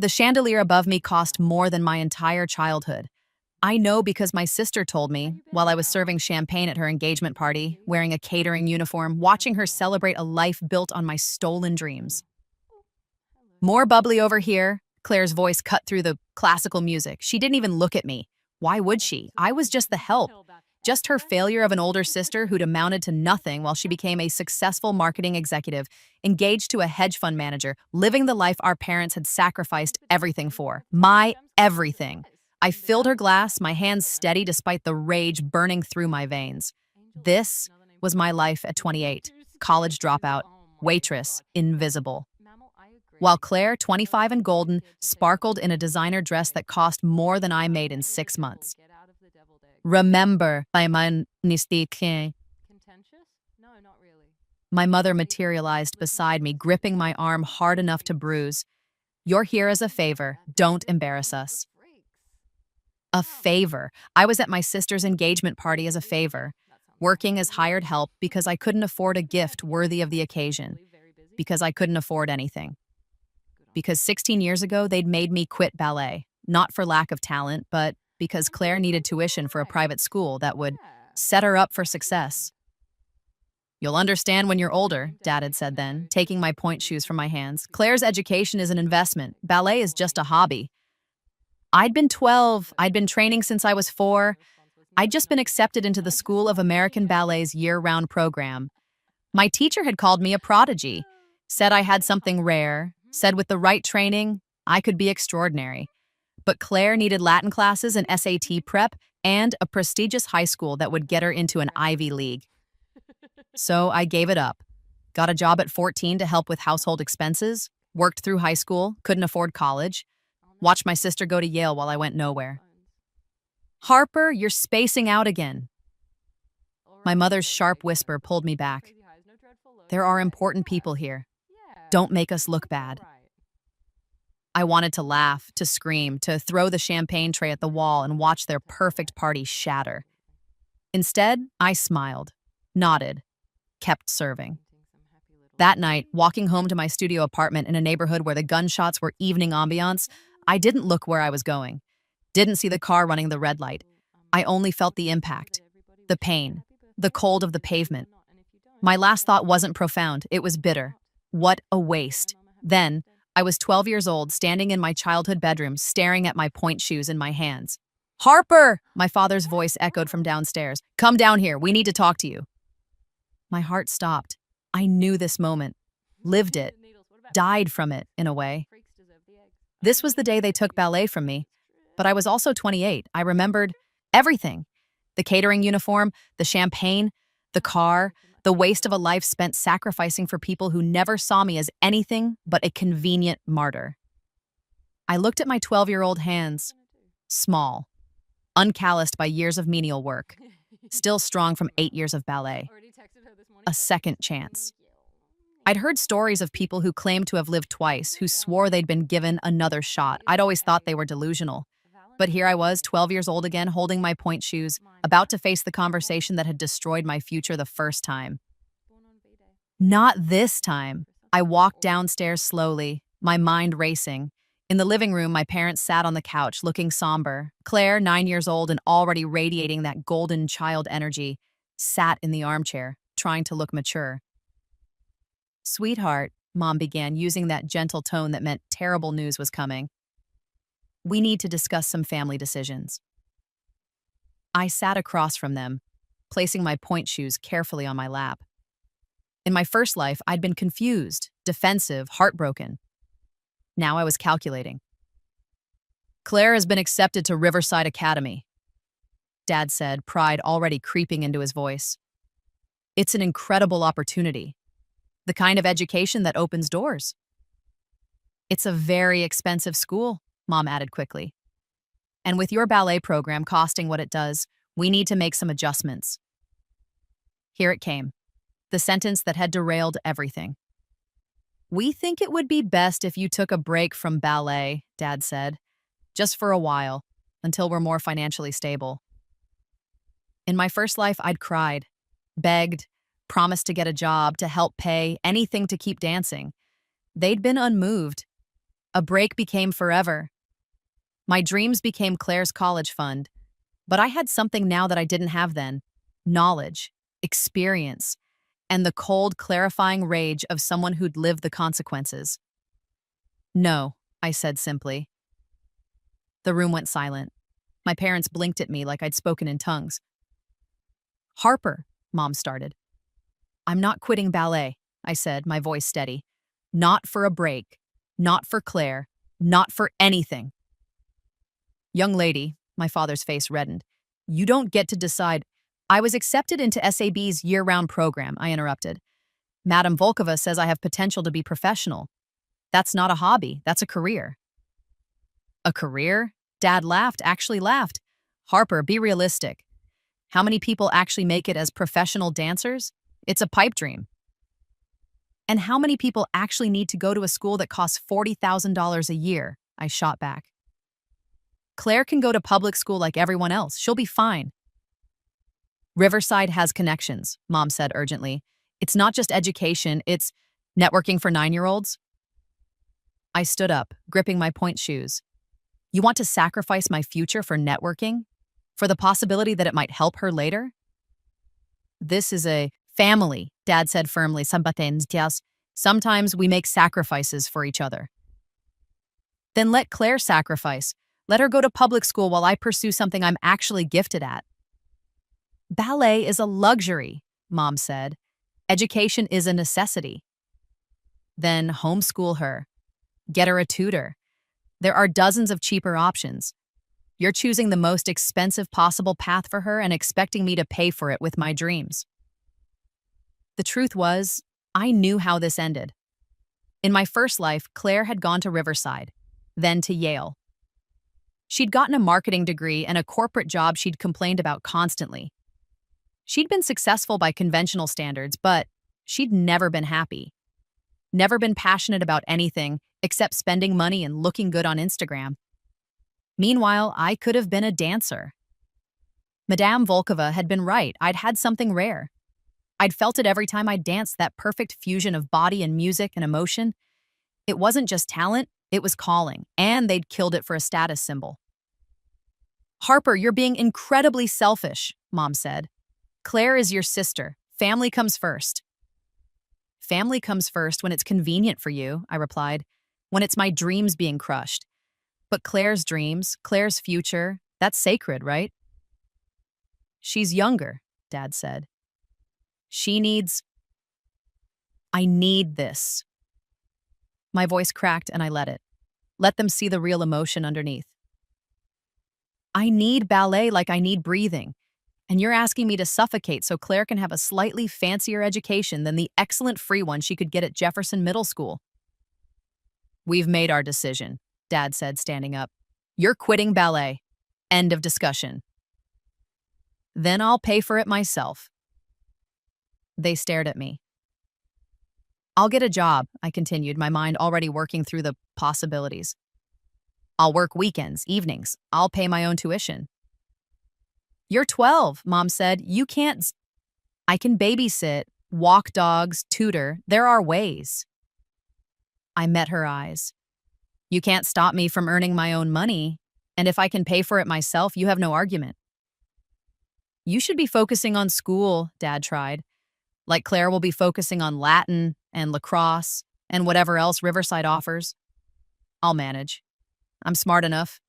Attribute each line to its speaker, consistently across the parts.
Speaker 1: The chandelier above me cost more than my entire childhood. I know because my sister told me while I was serving champagne at her engagement party, wearing a catering uniform, watching her celebrate a life built on my stolen dreams. More bubbly over here. Claire's voice cut through the classical music. She didn't even look at me. Why would she? I was just the help. Just her failure of an older sister who'd amounted to nothing while she became a successful marketing executive, engaged to a hedge fund manager, living the life our parents had sacrificed everything for. My everything. I filled her glass, my hands steady despite the rage burning through my veins. This was my life at 28. College dropout, waitress, invisible. While Claire, 25 and golden, sparkled in a designer dress that cost more than I made in 6 months. Remember, my mother materialized beside me, gripping my arm hard enough to bruise. You're here as a favor. Don't embarrass us. A favor. I was at my sister's engagement party as a favor, working as hired help because I couldn't afford a gift worthy of the occasion, because I couldn't afford anything. Because 16 years ago, they'd made me quit ballet, not for lack of talent, but because Claire needed tuition for a private school that would set her up for success. You'll understand when you're older, Dad had said then, taking my point shoes from my hands. Claire's education is an investment. Ballet is just a hobby. I'd been 12. I'd been training since I was 4. I'd just been accepted into the School of American Ballet's year-round program. My teacher had called me a prodigy, said I had something rare, said with the right training, I could be extraordinary. But Claire needed Latin classes and SAT prep and a prestigious high school that would get her into an Ivy League. So I gave it up. Got a job at 14 to help with household expenses, worked through high school, couldn't afford college, watched my sister go to Yale while I went nowhere. Harper, you're spacing out again. My mother's sharp whisper pulled me back. There are important people here. Don't make us look bad. I wanted to laugh, to scream, to throw the champagne tray at the wall and watch their perfect party shatter. Instead, I smiled, nodded, kept serving. That night, walking home to my studio apartment in a neighborhood where the gunshots were evening ambiance, I didn't look where I was going. Didn't see the car running the red light. I only felt the impact, the pain, the cold of the pavement. My last thought wasn't profound, it was bitter. What a waste. Then, I was 12 years old, standing in my childhood bedroom, staring at my point shoes in my hands. Harper! My father's voice echoed from downstairs. Come down here, we need to talk to you. My heart stopped. I knew this moment, lived it, died from it, in a way. This was the day they took ballet from me, but I was also 28. I remembered everything. The catering uniform, the champagne, the car, the waste of a life spent sacrificing for people who never saw me as anything but a convenient martyr. I looked at my 12-year-old hands, small, uncalloused by years of menial work, still strong from 8 years of ballet. A second chance. I'd heard stories of people who claimed to have lived twice, who swore they'd been given another shot. I'd always thought they were delusional. But here I was, 12 years old again, holding my point shoes, about to face the conversation that had destroyed my future the first time. Not this time. I walked downstairs slowly, my mind racing. In the living room, my parents sat on the couch, looking somber. Claire, 9 years old and already radiating that golden child energy, sat in the armchair, trying to look mature. Sweetheart, Mom began, using that gentle tone that meant terrible news was coming. We need to discuss some family decisions. I sat across from them, placing my point shoes carefully on my lap. In my first life, I'd been confused, defensive, heartbroken. Now I was calculating. Claire has been accepted to Riverside Academy, Dad said, pride already creeping into his voice. It's an incredible opportunity, the kind of education that opens doors. It's a very expensive school, Mom added quickly. And with your ballet program costing what it does, we need to make some adjustments. Here it came, the sentence that had derailed everything. We think it would be best if you took a break from ballet, Dad said, just for a while, until we're more financially stable. In my first life, I'd cried, begged, promised to get a job, to help pay, anything to keep dancing. They'd been unmoved. A break became forever. My dreams became Claire's college fund. But I had something now that I didn't have then: knowledge, experience, and the cold, clarifying rage of someone who'd lived the consequences. No, I said simply. The room went silent. My parents blinked at me like I'd spoken in tongues. Harper, Mom started. I'm not quitting ballet, I said, my voice steady. Not for a break. Not for Claire. Not for anything. Young lady, my father's face reddened. You don't get to decide. I was accepted into SAB's year-round program, I interrupted. Madame Volkova says I have potential to be professional. That's not a hobby, that's a career. A career? Dad laughed, actually laughed. Harper, be realistic. How many people actually make it as professional dancers? It's a pipe dream. And how many people actually need to go to a school that costs $40,000 a year? I shot back. Claire can go to public school like everyone else. She'll be fine. Riverside has connections, Mom said urgently. It's not just education, it's networking for 9-year-olds. I stood up, gripping my point shoes. You want to sacrifice my future for networking? For the possibility that it might help her later? This is a family, Dad said firmly. Sometimes we make sacrifices for each other. Then let Claire sacrifice. Let her go to public school while I pursue something I'm actually gifted at. Ballet is a luxury, Mom said. Education is a necessity. Then homeschool her. Get her a tutor. There are dozens of cheaper options. You're choosing the most expensive possible path for her and expecting me to pay for it with my dreams. The truth was, I knew how this ended. In my first life, Claire had gone to Riverside, then to Yale. She'd gotten a marketing degree and a corporate job she'd complained about constantly. She'd been successful by conventional standards, but she'd never been happy. Never been passionate about anything except spending money and looking good on Instagram. Meanwhile, I could have been a dancer. Madame Volkova had been right. I'd had something rare. I'd felt it every time I danced, that perfect fusion of body and music and emotion. It wasn't just talent, it was calling, and they'd killed it for a status symbol. Harper, you're being incredibly selfish, Mom said. Claire is your sister. Family comes first. Family comes first when it's convenient for you, I replied, when it's my dreams being crushed. But Claire's dreams, Claire's future, that's sacred, right? She's younger, Dad said. I need this. My voice cracked and I let it. Let them see the real emotion underneath. I need ballet like I need breathing. And you're asking me to suffocate so Claire can have a slightly fancier education than the excellent free one she could get at Jefferson Middle School. We've made our decision, Dad said, standing up. You're quitting ballet. End of discussion. Then I'll pay for it myself. They stared at me. I'll get a job, I continued, my mind already working through the possibilities. I'll work weekends, evenings. I'll pay my own tuition. You're 12, Mom said. You can't. I can babysit, walk dogs, tutor. There are ways. I met her eyes. You can't stop me from earning my own money, and if I can pay for it myself, you have no argument. You should be focusing on school, Dad tried. Like Claire will be focusing on Latin and lacrosse and whatever else Riverside offers. I'll manage. I'm smart enough.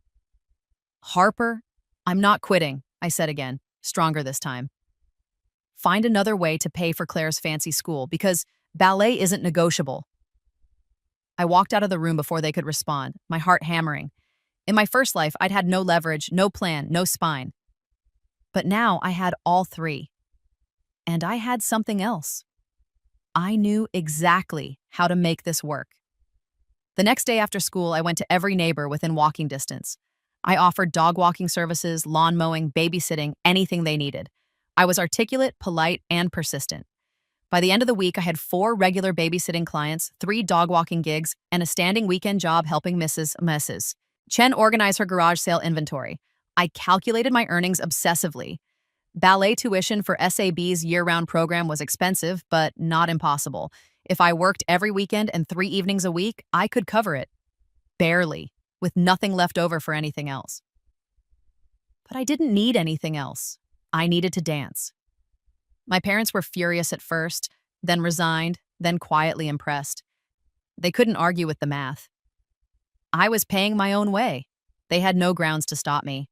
Speaker 1: Harper, I'm not quitting, I said again, stronger this time. Find another way to pay for Claire's fancy school because ballet isn't negotiable. I walked out of the room before they could respond, my heart hammering. In my first life, I'd had no leverage, no plan, no spine. But now I had all three. And I had something else. I knew exactly how to make this work. The next day after school, I went to every neighbor within walking distance. I offered dog walking services, lawn mowing, babysitting, anything they needed. I was articulate, polite, and persistent. By the end of the week, I had 4 regular babysitting clients, 3 dog walking gigs, and a standing weekend job helping Mrs. Chen organize her garage sale inventory. I calculated my earnings obsessively. Ballet tuition for SAB's year-round program was expensive, but not impossible. If I worked every weekend and 3 evenings a week, I could cover it. barely, with nothing left over for anything else. But I didn't need anything else. I needed to dance. My parents were furious at first, then resigned, then quietly impressed. They couldn't argue with the math. I was paying my own way. They had no grounds to stop me.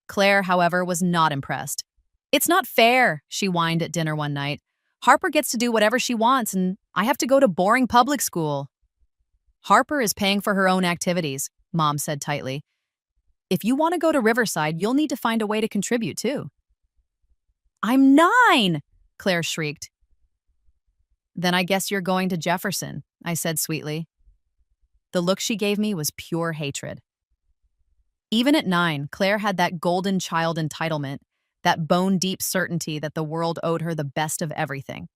Speaker 1: Claire, however, was not impressed. "It's not fair," she whined at dinner one night. "Harper gets to do whatever she wants, and I have to go to boring public school." "Harper is paying for her own activities," Mom said tightly. "If you want to go to Riverside, you'll need to find a way to contribute, too." "I'm 9!" Claire shrieked. "Then I guess you're going to Jefferson," I said sweetly. The look she gave me was pure hatred. Even at 9, Claire had that golden child entitlement, that bone-deep certainty that the world owed her the best of everything.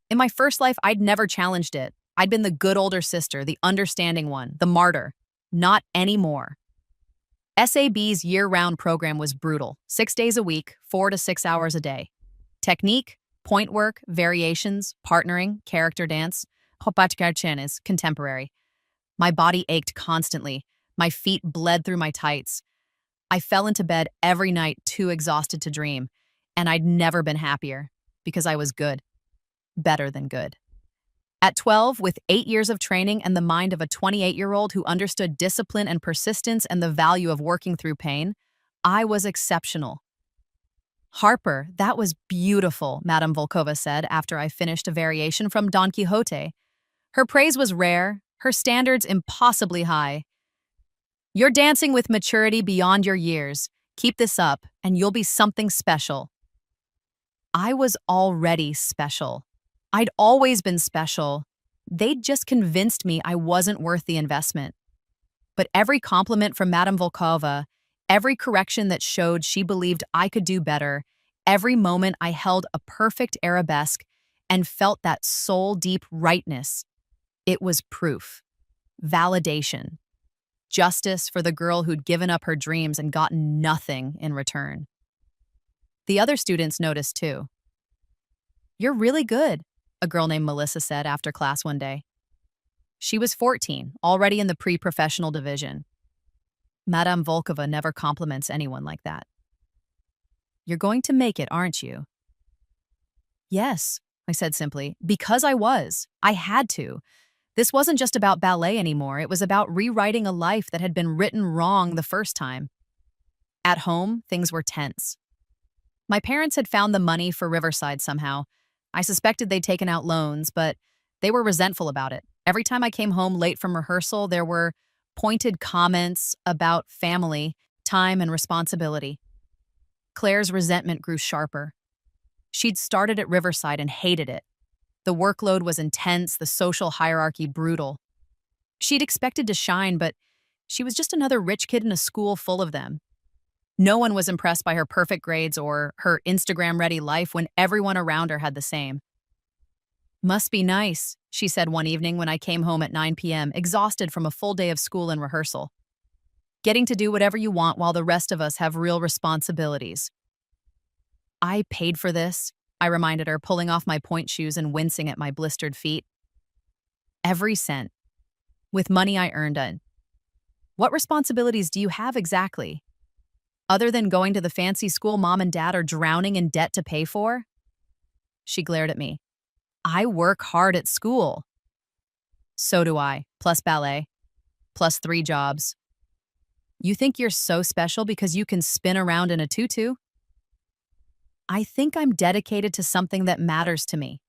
Speaker 1: In my first life, I'd never challenged it. I'd been the good older sister, the understanding one, the martyr. Not anymore. SAB's year-round program was brutal, 6 days a week, 4 to 6 hours a day. Technique, point work, variations, partnering, character dance, contemporary. My body ached constantly. My feet bled through my tights. I fell into bed every night too exhausted to dream, and I'd never been happier because I was good. Better than good. At 12, with 8 years of training and the mind of a 28-year-old who understood discipline and persistence and the value of working through pain, I was exceptional. "Harper, that was beautiful," Madame Volkova said after I finished a variation from Don Quixote. Her praise was rare, her standards impossibly high. "You're dancing with maturity beyond your years. Keep this up, and you'll be something special." I was already special. I'd always been special. They'd just convinced me I wasn't worth the investment. But every compliment from Madame Volkova, every correction that showed she believed I could do better, every moment I held a perfect arabesque and felt that soul-deep rightness, it was proof. Validation. Justice for the girl who'd given up her dreams and gotten nothing in return. The other students noticed too. "You're really good," a girl named Melissa said after class one day. She was 14, already in the pre-professional division. Madame Volkova never compliments anyone like that. "You're going to make it, aren't you?" "Yes," I said simply, "because I was. I had to. This wasn't just about ballet anymore. It was about rewriting a life that had been written wrong the first time." At home, things were tense. My parents had found the money for Riverside somehow. I suspected they'd taken out loans, but they were resentful about it. Every time I came home late from rehearsal, there were pointed comments about family, time, and responsibility. Claire's resentment grew sharper. She'd started at Riverside and hated it. The workload was intense, the social hierarchy brutal. She'd expected to shine, but she was just another rich kid in a school full of them. No one was impressed by her perfect grades or her Instagram-ready life when everyone around her had the same. "Must be nice," she said one evening when I came home at 9 p.m., exhausted from a full day of school and rehearsal. "Getting to do whatever you want while the rest of us have real responsibilities." "I paid for this," I reminded her, pulling off my point shoes and wincing at my blistered feet. "Every cent. With money I earned it." "What responsibilities do you have exactly? Other than going to the fancy school Mom and Dad are drowning in debt to pay for?" She glared at me. "I work hard at school." "So do I, plus ballet, plus 3 jobs. You think you're so special because you can spin around in a tutu?" "I think I'm dedicated to something that matters to me.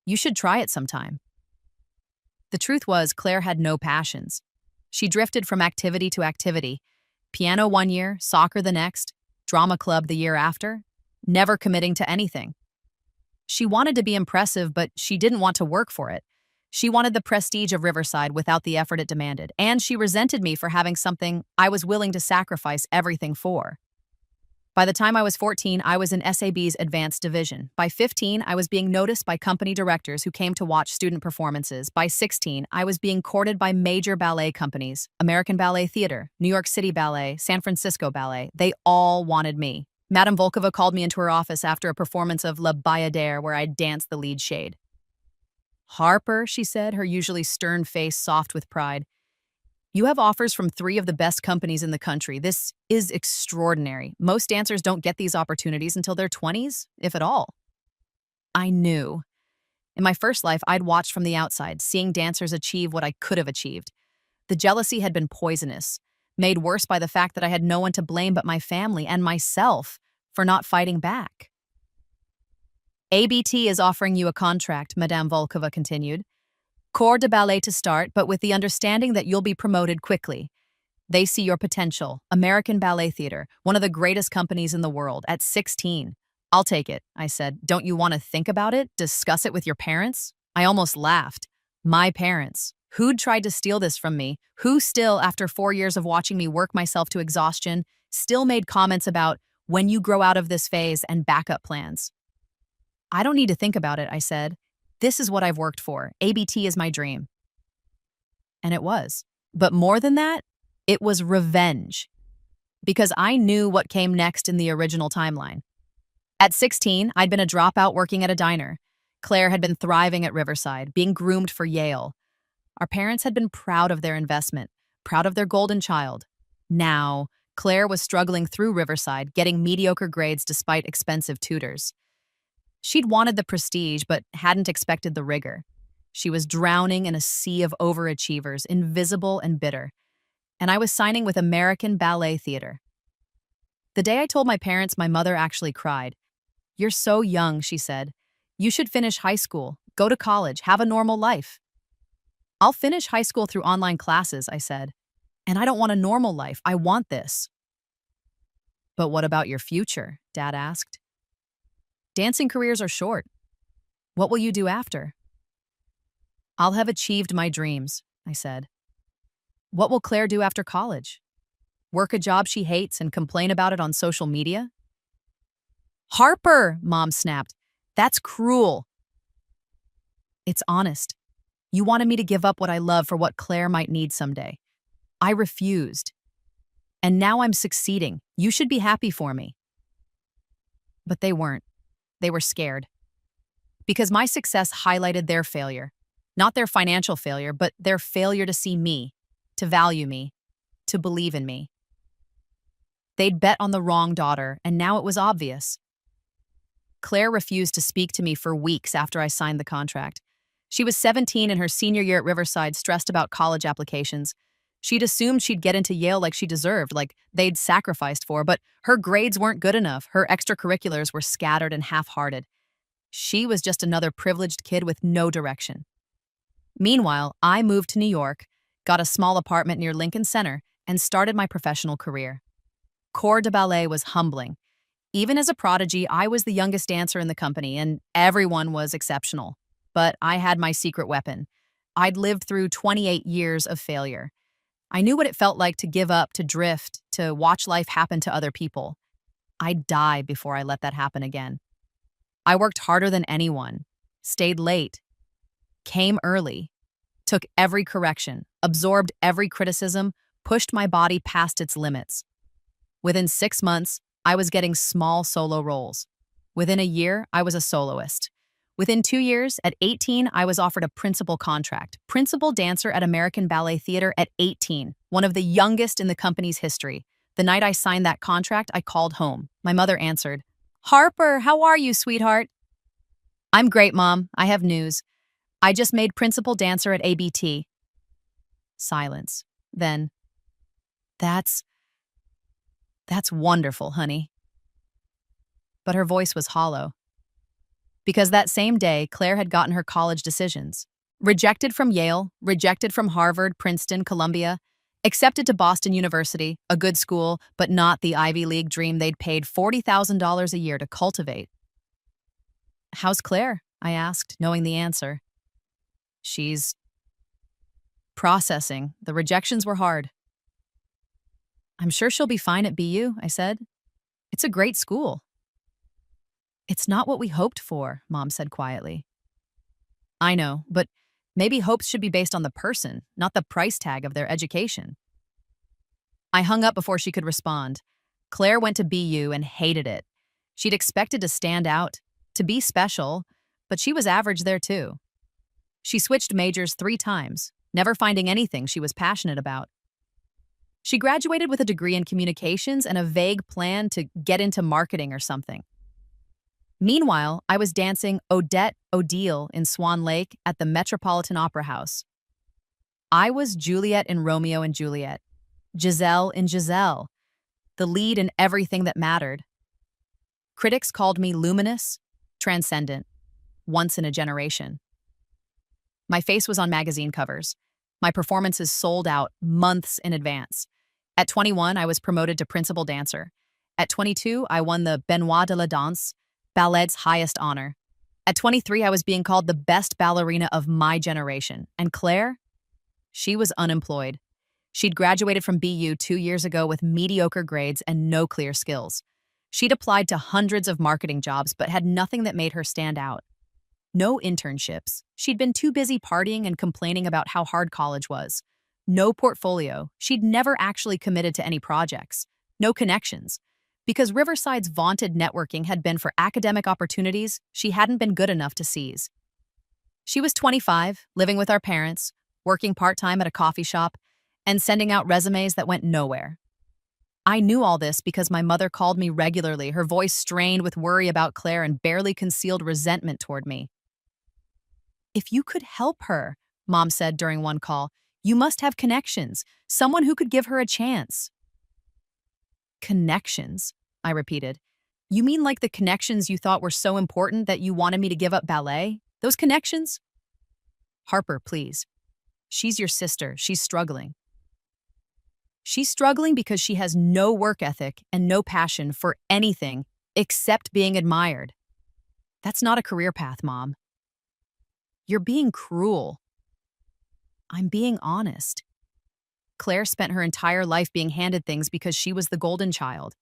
Speaker 1: You should try it sometime." The truth was, Claire had no passions. She drifted from activity to activity. Piano one year, soccer the next, drama club the year after, never committing to anything. She wanted to be impressive, but she didn't want to work for it. She wanted the prestige of Riverside without the effort it demanded, and she resented me for having something I was willing to sacrifice everything for. By the time I was 14, I was in SAB's advanced division. By 15, I was being noticed by company directors who came to watch student performances. By 16, I was being courted by major ballet companies, American Ballet Theater, New York City Ballet, San Francisco Ballet. They all wanted me. Madame Volkova called me into her office after a performance of La Bayadere where I danced the lead shade. "Harper," she said, her usually stern face soft with pride, You have offers from three of the best companies in the country. This is extraordinary. Most dancers don't get these opportunities until their 20s, if at all. I knew. In my first life, I'd watched from the outside, seeing dancers achieve what I could have achieved. The jealousy had been poisonous, made worse by the fact that I had no one to blame but my family and myself for not fighting back. ABT is offering you a contract, Madame Volkova continued. Corps de Ballet to start, but with the understanding that you'll be promoted quickly. They see your potential. American Ballet Theater, one of the greatest companies in the world, at 16. I'll take it, I said. Don't you want to think about it? Discuss it with your parents? I almost laughed. My parents. Who'd tried to steal this from me? Who still, after 4 years of watching me work myself to exhaustion, still made comments about when you grow out of this phase and backup plans? I don't need to think about it, I said. This is what I've worked for. ABT is my dream. And it was. But more than that, it was revenge. Because I knew what came next in the original timeline. At 16, I'd been a dropout working at a diner. Claire had been thriving at Riverside, being groomed for Yale. Our parents had been proud of their investment, proud of their golden child. Now, Claire was struggling through Riverside, getting mediocre grades despite expensive tutors. She'd wanted the prestige, but hadn't expected the rigor. She was drowning in a sea of overachievers, invisible and bitter. And I was signing with American Ballet Theater. The day I told my parents, my mother actually cried. You're so young, she said. You should finish high school, go to college, have a normal life. I'll finish high school through online classes, I said. And I don't want a normal life. I want this. But what about your future? Dad asked. Dancing careers are short. What will you do after? I'll have achieved my dreams, I said. What will Claire do after college? Work a job she hates and complain about it on social media? Harper, Mom snapped. That's cruel. It's honest. You wanted me to give up what I love for what Claire might need someday. I refused. And now I'm succeeding. You should be happy for me. But they weren't. They were scared. Because my success highlighted their failure. Not their financial failure, but their failure to see me, to value me, to believe in me. They'd bet on the wrong daughter, and now it was obvious. Claire refused to speak to me for weeks after I signed the contract. She was 17 in her senior year at Riverside, stressed about college applications. She'd assumed she'd get into Yale like she deserved, like they'd sacrificed for, but her grades weren't good enough. Her extracurriculars were scattered and half-hearted. She was just another privileged kid with no direction. Meanwhile, I moved to New York, got a small apartment near Lincoln Center, and started my professional career. Corps de Ballet was humbling. Even as a prodigy, I was the youngest dancer in the company, and everyone was exceptional. But I had my secret weapon. I'd lived through 28 years of failure. I knew what it felt like to give up, to drift, to watch life happen to other people. I'd die before I let that happen again. I worked harder than anyone, stayed late, came early, took every correction, absorbed every criticism, pushed my body past its limits. Within 6 months, I was getting small solo roles. Within a year, I was a soloist. Within 2 years, at 18, I was offered a principal contract, principal dancer at American Ballet Theater at 18, one of the youngest in the company's history. The night I signed that contract, I called home. My mother answered, Harper, how are you, sweetheart? I'm great, Mom. I have news. I just made principal dancer at ABT. Silence. Then, that's wonderful, honey. But her voice was hollow. Because that same day, Claire had gotten her college decisions. Rejected from Yale, rejected from Harvard, Princeton, Columbia, accepted to Boston University, a good school, but not the Ivy League dream they'd paid $40,000 a year to cultivate. How's Claire? I asked, knowing the answer. She's processing. The rejections were hard. I'm sure she'll be fine at BU, I said. It's a great school. It's not what we hoped for, Mom said quietly. I know, but maybe hopes should be based on the person, not the price tag of their education. I hung up before she could respond. Claire went to BU and hated it. She'd expected to stand out, to be special, but she was average there too. She switched majors 3 times, never finding anything she was passionate about. She graduated with a degree in communications and a vague plan to get into marketing or something. Meanwhile, I was dancing Odette Odile in Swan Lake at the Metropolitan Opera House. I was Juliet in Romeo and Juliet, Giselle in Giselle, the lead in everything that mattered. Critics called me luminous, transcendent, once in a generation. My face was on magazine covers. My performances sold out months in advance. At 21, I was promoted to principal dancer. At 22, I won the Benoit de la Danse, Ballet's highest honor. At 23, I was being called the best ballerina of my generation. And Claire? She was unemployed. She'd graduated from BU 2 years ago with mediocre grades and no clear skills. She'd applied to hundreds of marketing jobs but had nothing that made her stand out. No internships. She'd been too busy partying and complaining about how hard college was. No portfolio. She'd never actually committed to any projects. No connections. Because Riverside's vaunted networking had been for academic opportunities she hadn't been good enough to seize. She was 25, living with our parents, working part-time at a coffee shop, and sending out resumes that went nowhere. I knew all this because my mother called me regularly, her voice strained with worry about Claire and barely concealed resentment toward me. "If you could help her," Mom said during one call, "you must have connections, someone who could give her a chance." Connections, I repeated. "You mean like the connections you thought were so important that you wanted me to give up ballet? Those connections?" "Harper, please. She's your sister. She's struggling." "She's struggling because she has no work ethic and no passion for anything except being admired. That's not a career path, Mom." "You're being cruel." "I'm being honest." Claire spent her entire life being handed things because she was the golden child.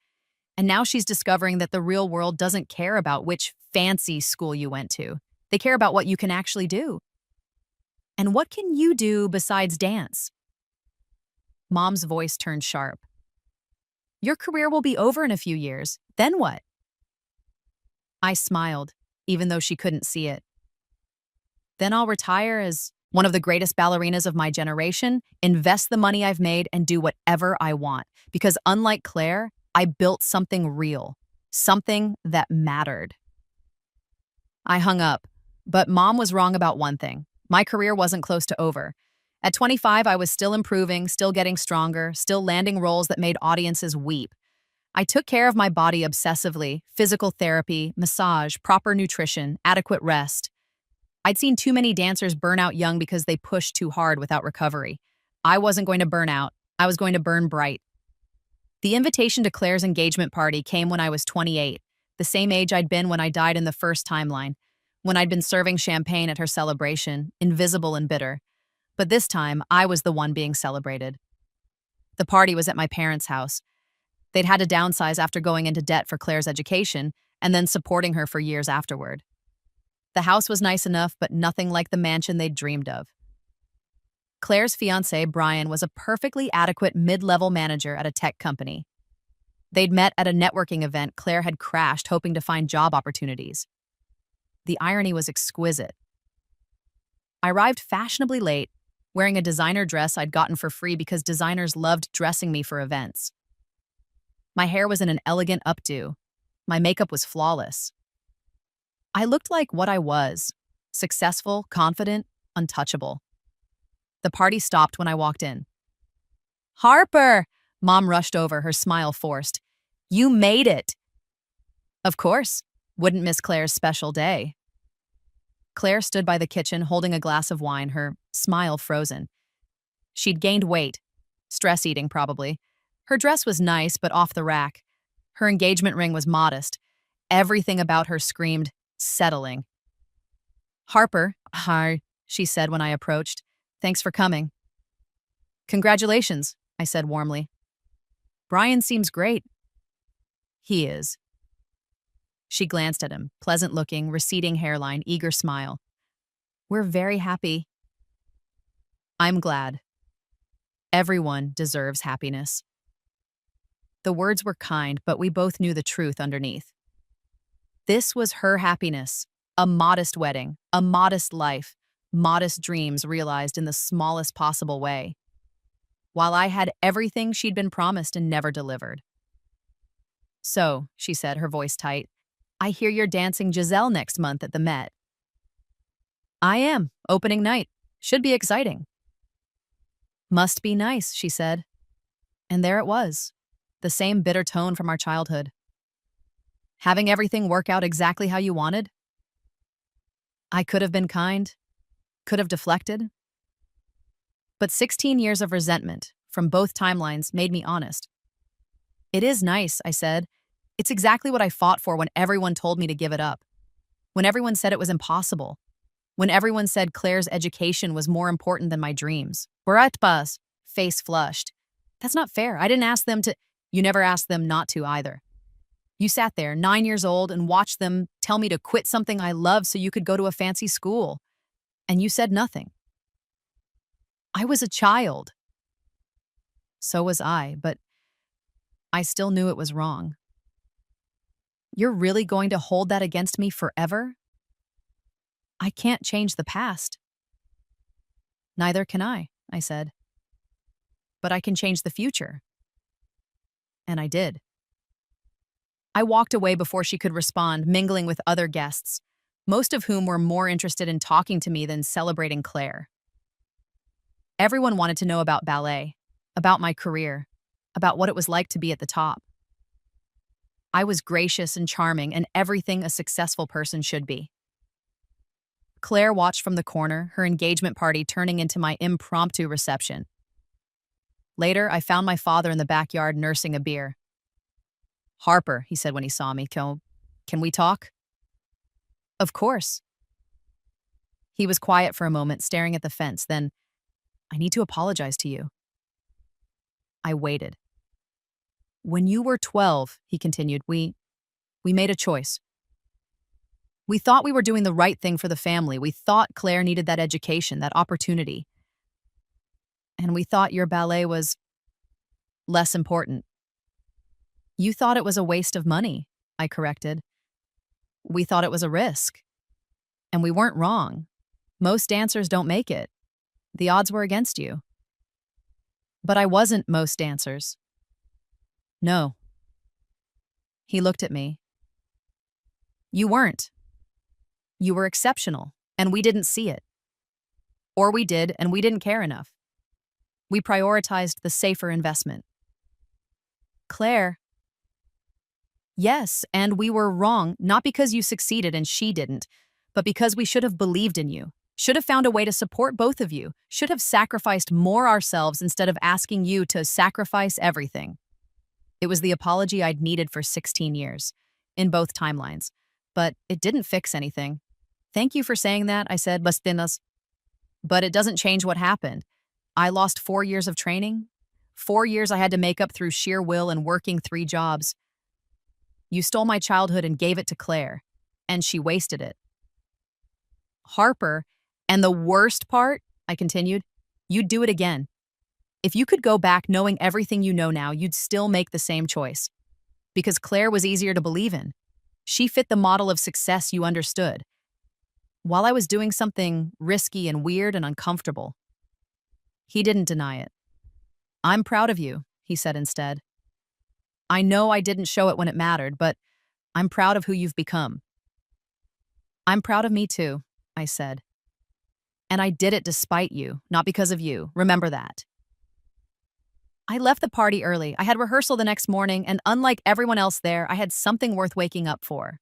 Speaker 1: And now she's discovering that the real world doesn't care about which fancy school you went to. They care about what you can actually do. "And what can you do besides dance?" Mom's voice turned sharp. "Your career will be over in a few years. Then what?" I smiled, even though she couldn't see it. "Then I'll retire as one of the greatest ballerinas of my generation, invest the money I've made, and do whatever I want. Because unlike Claire, I built something real, something that mattered." I hung up, but Mom was wrong about one thing. My career wasn't close to over. At 25, I was still improving, still getting stronger, still landing roles that made audiences weep. I took care of my body obsessively, physical therapy, massage, proper nutrition, adequate rest. I'd seen too many dancers burn out young because they pushed too hard without recovery. I wasn't going to burn out. I was going to burn bright. The invitation to Claire's engagement party came when I was 28, the same age I'd been when I died in the first timeline, when I'd been serving champagne at her celebration, invisible and bitter. But this time, I was the one being celebrated. The party was at my parents' house. They'd had to downsize after going into debt for Claire's education and then supporting her for years afterward. The house was nice enough, but nothing like the mansion they'd dreamed of. Claire's fiancé, Brian, was a perfectly adequate mid-level manager at a tech company. They'd met at a networking event Claire had crashed hoping to find job opportunities. The irony was exquisite. I arrived fashionably late, wearing a designer dress I'd gotten for free because designers loved dressing me for events. My hair was in an elegant updo. My makeup was flawless. I looked like what I was: successful, confident, untouchable. The party stopped when I walked in. "Harper!" Mom rushed over, her smile forced. "You made it!" Of course. Wouldn't miss Claire's special day. Claire stood by the kitchen holding a glass of wine, her smile frozen. She'd gained weight. Stress eating, probably. Her dress was nice, but off the rack. Her engagement ring was modest. Everything about her screamed, settling. "Harper," "Hi," she said when I approached. "Thanks for coming." "Congratulations," I said warmly. "Brian seems great." "He is." She glanced at him, pleasant-looking, receding hairline, eager smile. "We're very happy." "I'm glad. Everyone deserves happiness." The words were kind, but we both knew the truth underneath. This was her happiness, a modest wedding, a modest life, modest dreams realized in the smallest possible way. while I had everything she'd been promised and never delivered. So, she said, her voice tight, I hear you're dancing Giselle next month at the Met. I am, opening night. Should be exciting. Must be nice, she said. And there it was, the same bitter tone from our childhood. Having everything work out exactly how you wanted? I could have been kind, could have deflected. But 16 years of resentment from both timelines made me honest. It is nice, I said. It's exactly what I fought for when everyone told me to give it up. When everyone said it was impossible. When everyone said Claire's education was more important than my dreams. Baratbas, face flushed. That's not fair. I didn't ask them to. You never asked them not to either. You sat there, 9 years old, and watched them tell me to quit something I love so you could go to a fancy school. And you said nothing. I was a child. So was I, but I still knew it was wrong. You're really going to hold that against me forever? I can't change the past. Neither can I said. But I can change the future. And I did. I walked away before she could respond, mingling with other guests, most of whom were more interested in talking to me than celebrating Claire. Everyone wanted to know about ballet, about my career, about what it was like to be at the top. I was gracious and charming and everything a successful person should be. Claire watched from the corner, her engagement party turning into my impromptu reception. Later, I found my father in the backyard nursing a beer. Harper, he said when he saw me, can we talk? Of course. He was quiet for a moment, staring at the fence. Then, I need to apologize to you. I waited. When you were 12, he continued, we made a choice. We thought we were doing the right thing for the family. We thought Claire needed that education, that opportunity. And we thought your ballet was less important. You thought it was a waste of money, I corrected. We thought it was a risk. And we weren't wrong. Most dancers don't make it. The odds were against you. But I wasn't most dancers. No. He looked at me. You weren't. You were exceptional, and we didn't see it. Or we did, and we didn't care enough. We prioritized the safer investment. Claire. Yes, and we were wrong, not because you succeeded and she didn't, but because we should have believed in you, should have found a way to support both of you, should have sacrificed more ourselves instead of asking you to sacrifice everything. It was the apology I'd needed for 16 years, in both timelines, but it didn't fix anything. Thank you for saying that, I said, Bastinas. But it doesn't change what happened. I lost 4 years of training. 4 years I had to make up through sheer will and working 3 jobs. You stole my childhood and gave it to Claire, and she wasted it. Harper, and the worst part, I continued, you'd do it again. If you could go back knowing everything you know now, you'd still make the same choice. Because Claire was easier to believe in. She fit the model of success you understood. While I was doing something risky and weird and uncomfortable. He didn't deny it. I'm proud of you, he said instead. I know I didn't show it when it mattered, but I'm proud of who you've become. I'm proud of me too, I said. And I did it despite you, not because of you. Remember that. I left the party early. I had rehearsal the next morning, and unlike everyone else there, I had something worth waking up for.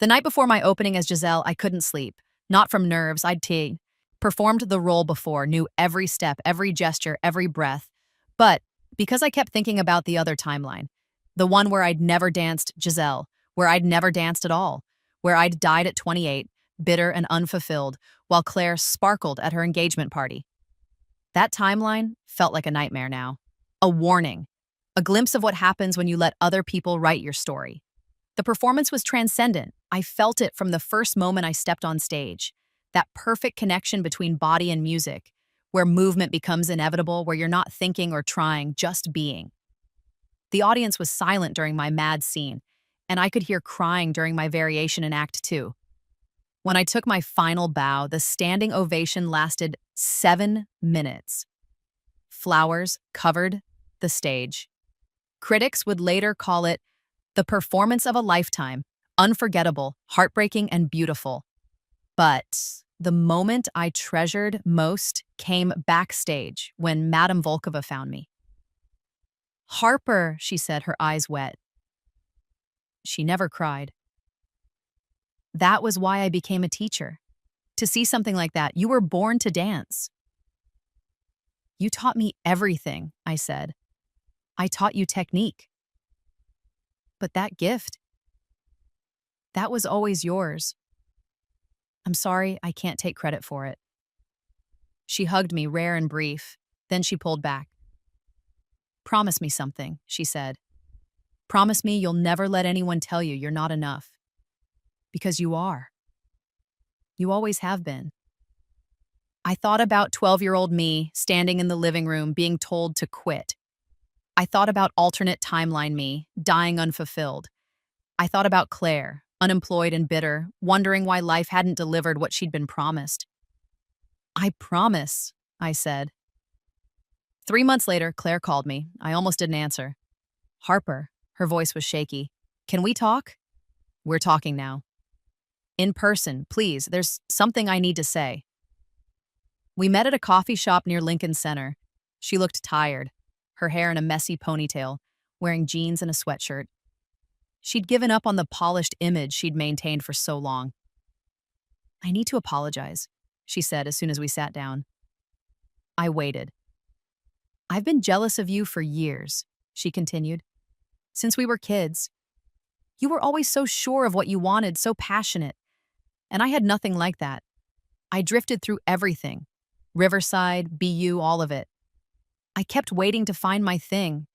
Speaker 1: The night before my opening as Giselle, I couldn't sleep. Not from nerves, performed the role before, knew every step, every gesture, every breath. But because I kept thinking about the other timeline, the one where I'd never danced Giselle, where I'd never danced at all, where I'd died at 28, bitter and unfulfilled, while Claire sparkled at her engagement party. That timeline felt like a nightmare now. A warning. A glimpse of what happens when you let other people write your story. The performance was transcendent. I felt it from the first moment I stepped on stage. That perfect connection between body and music, where movement becomes inevitable, where you're not thinking or trying, just being. The audience was silent during my mad scene, and I could hear crying during my variation in Act 2. When I took my final bow, the standing ovation lasted 7 minutes. flowers covered the stage. Critics would later call it the performance of a lifetime, unforgettable, heartbreaking, and beautiful. But the moment I treasured most came backstage when Madame Volkova found me. "Harper," she said, her eyes wet. She never cried. "That was why I became a teacher. To see something like that, you were born to dance." "You taught me everything," I said. "I taught you technique. But that gift, that was always yours. I'm sorry, I can't take credit for it." She hugged me, rare and brief. Then she pulled back. "Promise me something," she said. "Promise me you'll never let anyone tell you you're not enough. Because you are. You always have been." I thought about 12-year-old me standing in the living room being told to quit. I thought about alternate timeline me, dying unfulfilled. I thought about Claire, unemployed and bitter, wondering why life hadn't delivered what she'd been promised. "I promise," I said. 3 months later, Claire called me. I almost didn't answer. "Harper," her voice was shaky. "Can we talk?" "We're talking now." "In person, please. There's something I need to say." We met at a coffee shop near Lincoln Center. She looked tired, her hair in a messy ponytail, wearing jeans and a sweatshirt. She'd given up on the polished image she'd maintained for so long. "I need to apologize," she said as soon as we sat down. I waited. "I've been jealous of you for years," she continued. "Since we were kids. You were always so sure of what you wanted, so passionate. And I had nothing like that. I drifted through everything. Riverside, BU, all of it. I kept waiting to find my thing,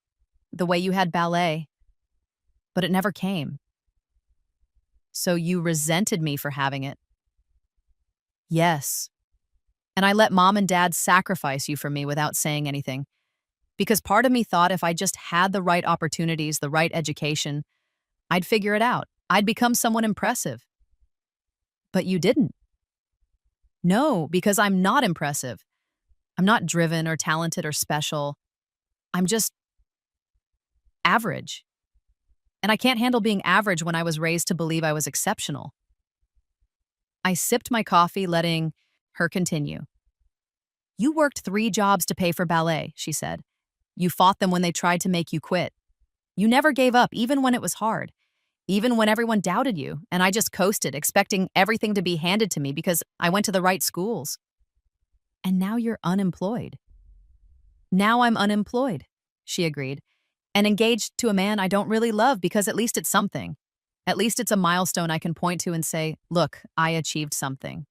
Speaker 1: the way you had ballet. But it never came." "So you resented me for having it?" "Yes. And I let mom and dad sacrifice you for me without saying anything. Because part of me thought if I just had the right opportunities, the right education, I'd figure it out. I'd become someone impressive. But you didn't." "No, because I'm not impressive. I'm not driven or talented or special. I'm just average. And I can't handle being average when I was raised to believe I was exceptional." I sipped my coffee, letting her continue. "You worked 3 jobs to pay for ballet," she said. "You fought them when they tried to make you quit. You never gave up, even when it was hard. Even when everyone doubted you, and I just coasted, expecting everything to be handed to me because I went to the right schools. And now you're unemployed." "Now I'm unemployed," she agreed, "and engaged to a man I don't really love because at least it's something. At least it's a milestone I can point to and say, look, I achieved something."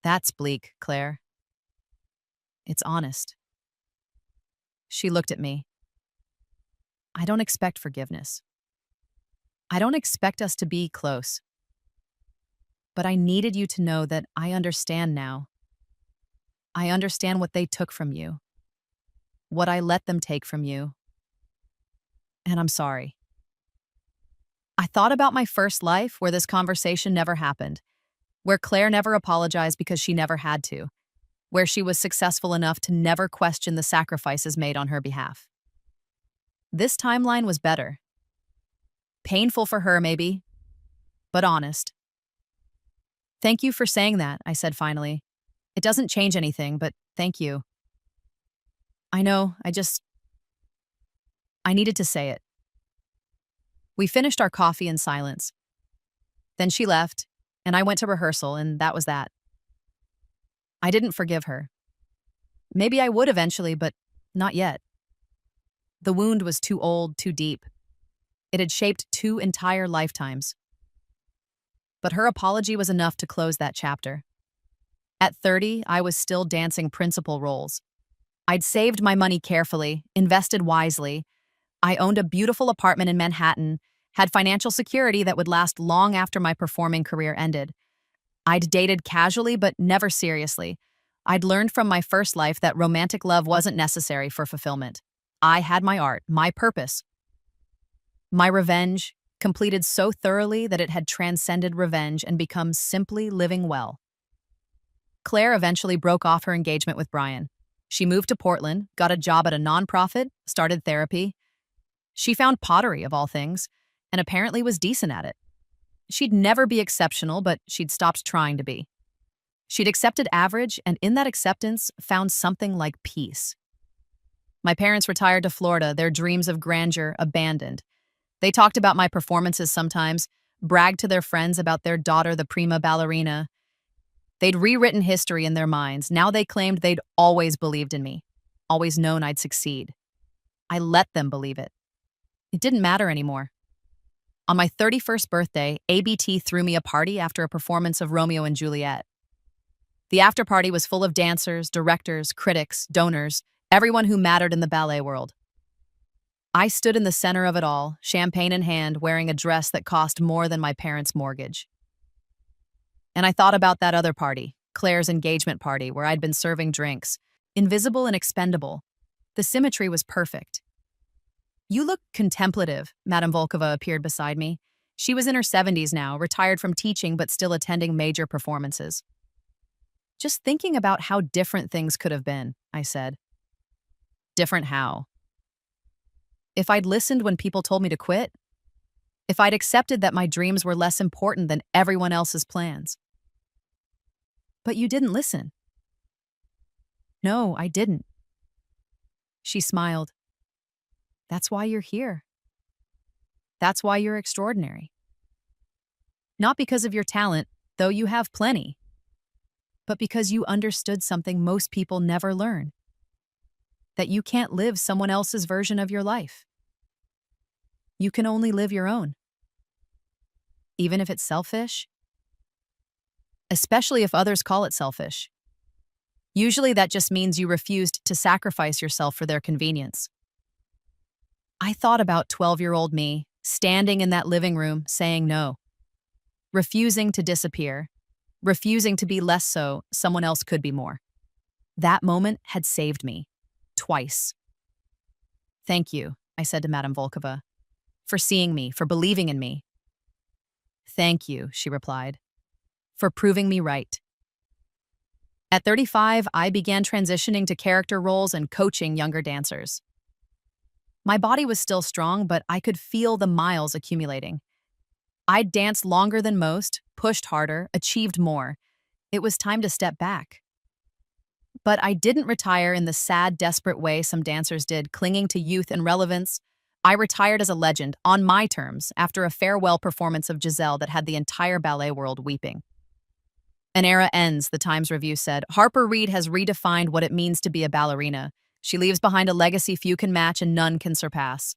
Speaker 1: "That's bleak, Claire." "It's honest." She looked at me. "I don't expect forgiveness. I don't expect us to be close. But I needed you to know that I understand now. I understand what they took from you, what I let them take from you. And I'm sorry." I thought about my first life where this conversation never happened, where Claire never apologized because she never had to, where she was successful enough to never question the sacrifices made on her behalf. This timeline was better. Painful for her, maybe, but honest. "Thank you for saying that," I said finally. "It doesn't change anything, but thank you." "I know, I needed to say it." We finished our coffee in silence. Then she left, and I went to rehearsal, and that was that. I didn't forgive her. Maybe I would eventually, but not yet. The wound was too old, too deep. It had shaped 2 entire lifetimes. But her apology was enough to close that chapter. At 30, I was still dancing principal roles. I'd saved my money carefully, invested wisely. I owned a beautiful apartment in Manhattan, had financial security that would last long after my performing career ended. I'd dated casually, but never seriously. I'd learned from my first life that romantic love wasn't necessary for fulfillment. I had my art, my purpose. My revenge, completed so thoroughly that it had transcended revenge and become simply living well. Claire eventually broke off her engagement with Brian. She moved to Portland, got a job at a nonprofit, started therapy. She found pottery, of all things, and apparently was decent at it. She'd never be exceptional, but she'd stopped trying to be. She'd accepted average, and in that acceptance, found something like peace. My parents retired to Florida, their dreams of grandeur abandoned. They talked about my performances sometimes, bragged to their friends about their daughter, the Prima ballerina. They'd rewritten history in their minds. Now they claimed they'd always believed in me, always known I'd succeed. I let them believe it. It didn't matter anymore. On my 31st birthday, ABT threw me a party after a performance of Romeo and Juliet. The after-party was full of dancers, directors, critics, donors, everyone who mattered in the ballet world. I stood in the center of it all, champagne in hand, wearing a dress that cost more than my parents' mortgage. And I thought about that other party, Claire's engagement party, where I'd been serving drinks, invisible and expendable. The symmetry was perfect. "You look contemplative," Madame Volkova appeared beside me. She was in her 70s now, retired from teaching but still attending major performances. "Just thinking about how different things could have been," I said. "Different how?" "If I'd listened when people told me to quit. If I'd accepted that my dreams were less important than everyone else's plans." "But you didn't listen." "No, I didn't." She smiled. "That's why you're here. That's why you're extraordinary. Not because of your talent, though you have plenty, but because you understood something most people never learn. That you can't live someone else's version of your life. You can only live your own. Even if it's selfish. Especially if others call it selfish. Usually that just means you refused to sacrifice yourself for their convenience." I thought about 12-year-old me, standing in that living room, saying no. Refusing to disappear. Refusing to be less so someone else could be more. That moment had saved me. Twice. "Thank you," I said to Madame Volkova, "for seeing me, for believing in me." "Thank you," she replied, "for proving me right." At 35, I began transitioning to character roles and coaching younger dancers. My body was still strong, but I could feel the miles accumulating. I'd danced longer than most, pushed harder, achieved more. It was time to step back. But I didn't retire in the sad, desperate way some dancers did, clinging to youth and relevance. I retired as a legend, on my terms, after a farewell performance of Giselle that had the entire ballet world weeping. "An era ends," the Times Review said. "Harper Reed has redefined what it means to be a ballerina. She leaves behind a legacy few can match and none can surpass."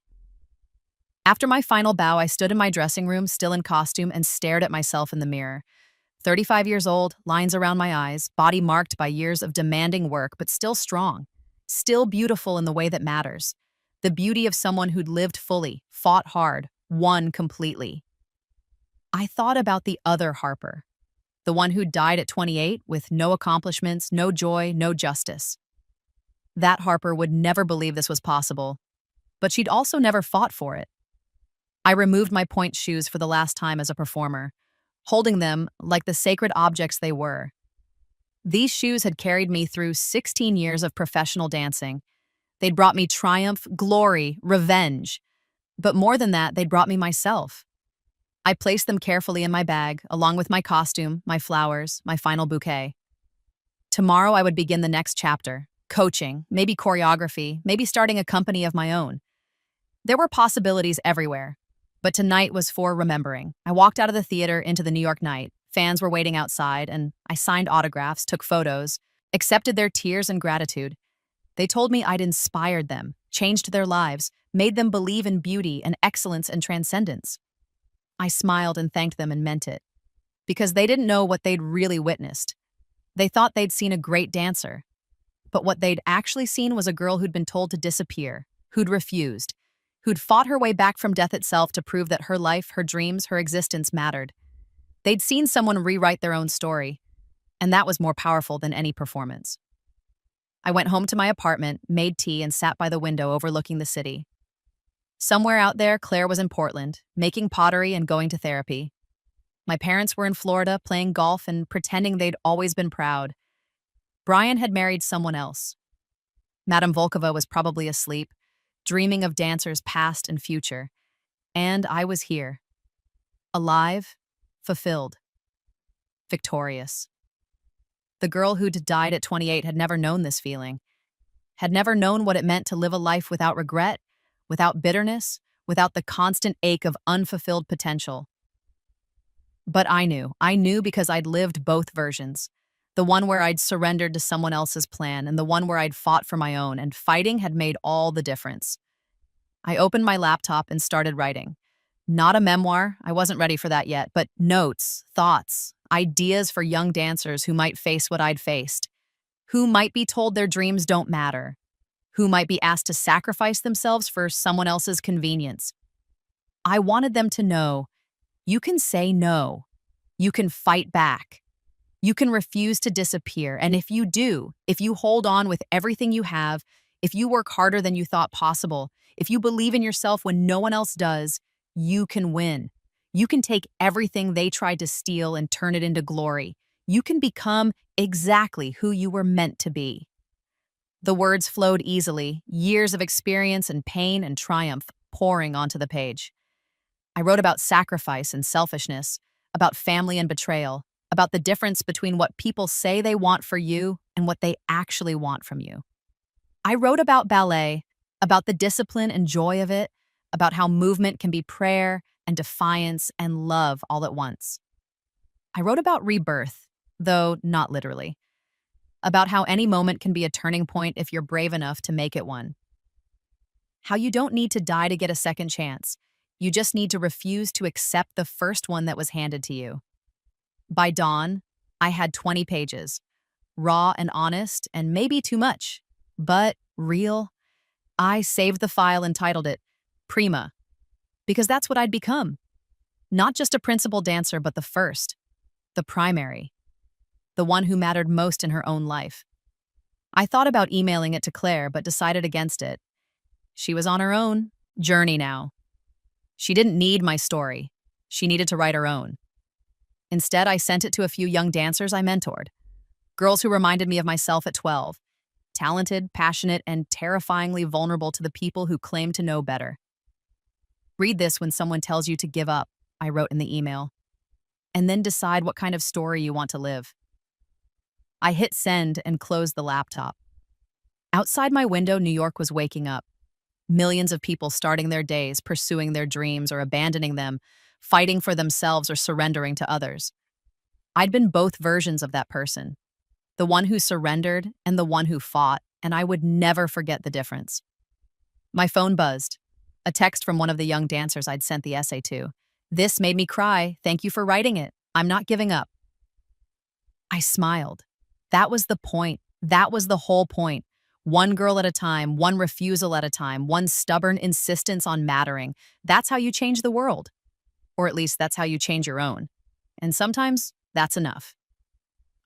Speaker 1: After my final bow, I stood in my dressing room, still in costume, and stared at myself in the mirror. 35 years old, lines around my eyes, body marked by years of demanding work, but still strong, still beautiful in the way that matters. The beauty of someone who'd lived fully, fought hard, won completely. I thought about the other Harper, the one who died at 28 with no accomplishments, no joy, no justice. That Harper would never believe this was possible, but she'd also never fought for it. I removed my pointe shoes for the last time as a performer, holding them like the sacred objects they were. These shoes had carried me through 16 years of professional dancing. They'd brought me triumph, glory, revenge. But more than that, they'd brought me myself. I placed them carefully in my bag, along with my costume, my flowers, my final bouquet. Tomorrow I would begin the next chapter. Coaching, maybe choreography, maybe starting a company of my own. There were possibilities everywhere, but tonight was for remembering. I walked out of the theater into the New York night. Fans were waiting outside, and I signed autographs, took photos, accepted their tears and gratitude. They told me I'd inspired them, changed their lives, made them believe in beauty and excellence and transcendence. I smiled and thanked them and meant it, because they didn't know what they'd really witnessed. They thought they'd seen a great dancer, but what they'd actually seen was a girl who'd been told to disappear, who'd refused, who'd fought her way back from death itself to prove that her life, her dreams, her existence mattered. They'd seen someone rewrite their own story, and that was more powerful than any performance. I went home to my apartment, made tea, and sat by the window overlooking the city. Somewhere out there, Claire was in Portland, making pottery and going to therapy. My parents were in Florida, playing golf and pretending they'd always been proud. Brian had married someone else. Madame Volkova was probably asleep, dreaming of dancers past and future. And I was here, alive, fulfilled, victorious. The girl who'd died at 28 had never known this feeling, had never known what it meant to live a life without regret, without bitterness, without the constant ache of unfulfilled potential. But I knew because I'd lived both versions. The one where I'd surrendered to someone else's plan, and the one where I'd fought for my own, and fighting had made all the difference. I opened my laptop and started writing. Not a memoir, I wasn't ready for that yet, but notes, thoughts, ideas for young dancers who might face what I'd faced, who might be told their dreams don't matter, who might be asked to sacrifice themselves for someone else's convenience. I wanted them to know, you can say no, you can fight back, you can refuse to disappear, and if you do, if you hold on with everything you have, if you work harder than you thought possible, if you believe in yourself when no one else does, you can win. You can take everything they tried to steal and turn it into glory. You can become exactly who you were meant to be. The words flowed easily, years of experience and pain and triumph pouring onto the page. I wrote about sacrifice and selfishness, about family and betrayal, about the difference between what people say they want for you and what they actually want from you. I wrote about ballet, about the discipline and joy of it, about how movement can be prayer and defiance and love all at once. I wrote about rebirth, though not literally, about how any moment can be a turning point if you're brave enough to make it one. How you don't need to die to get a second chance. You just need to refuse to accept the first one that was handed to you. By dawn, I had 20 pages, raw and honest and maybe too much, but real. I saved the file and titled it Prima, because that's what I'd become. Not just a principal dancer, but the first, the primary, the one who mattered most in her own life. I thought about emailing it to Claire, but decided against it. She was on her own journey now. She didn't need my story. She needed to write her own. Instead, I sent it to a few young dancers I mentored, girls who reminded me of myself at 12, talented, passionate, and terrifyingly vulnerable to the people who claim to know better. Read this when someone tells you to give up, I wrote in the email, and then decide what kind of story you want to live. I hit send and closed the laptop. Outside my window, New York was waking up. Millions of people starting their days, pursuing their dreams or abandoning them, fighting for themselves or surrendering to others. I'd been both versions of that person, the one who surrendered and the one who fought, and I would never forget the difference. My phone buzzed. A text from one of the young dancers I'd sent the essay to. This made me cry. Thank you for writing it. I'm not giving up. I smiled. That was the point. That was the whole point. One girl at a time, one refusal at a time, one stubborn insistence on mattering. That's how you change the world. Or at least that's how you change your own. And sometimes that's enough.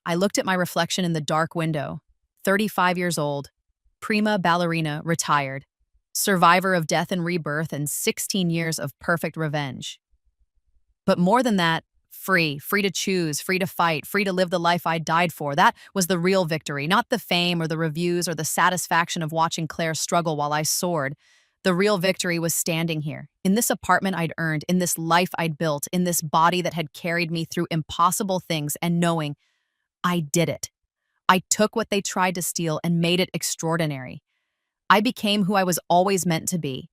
Speaker 1: I looked at my reflection in the dark window. 35 years old, prima ballerina, retired, survivor of death and rebirth and 16 years of perfect revenge. But more than that, free to choose, free to fight, free to live the life I died for. That was the real victory, not the fame or the reviews or the satisfaction of watching Claire struggle while I soared. The real victory was standing here, in this apartment I'd earned, in this life I'd built, in this body that had carried me through impossible things, and knowing I did it. I took what they tried to steal and made it extraordinary. I became who I was always meant to be.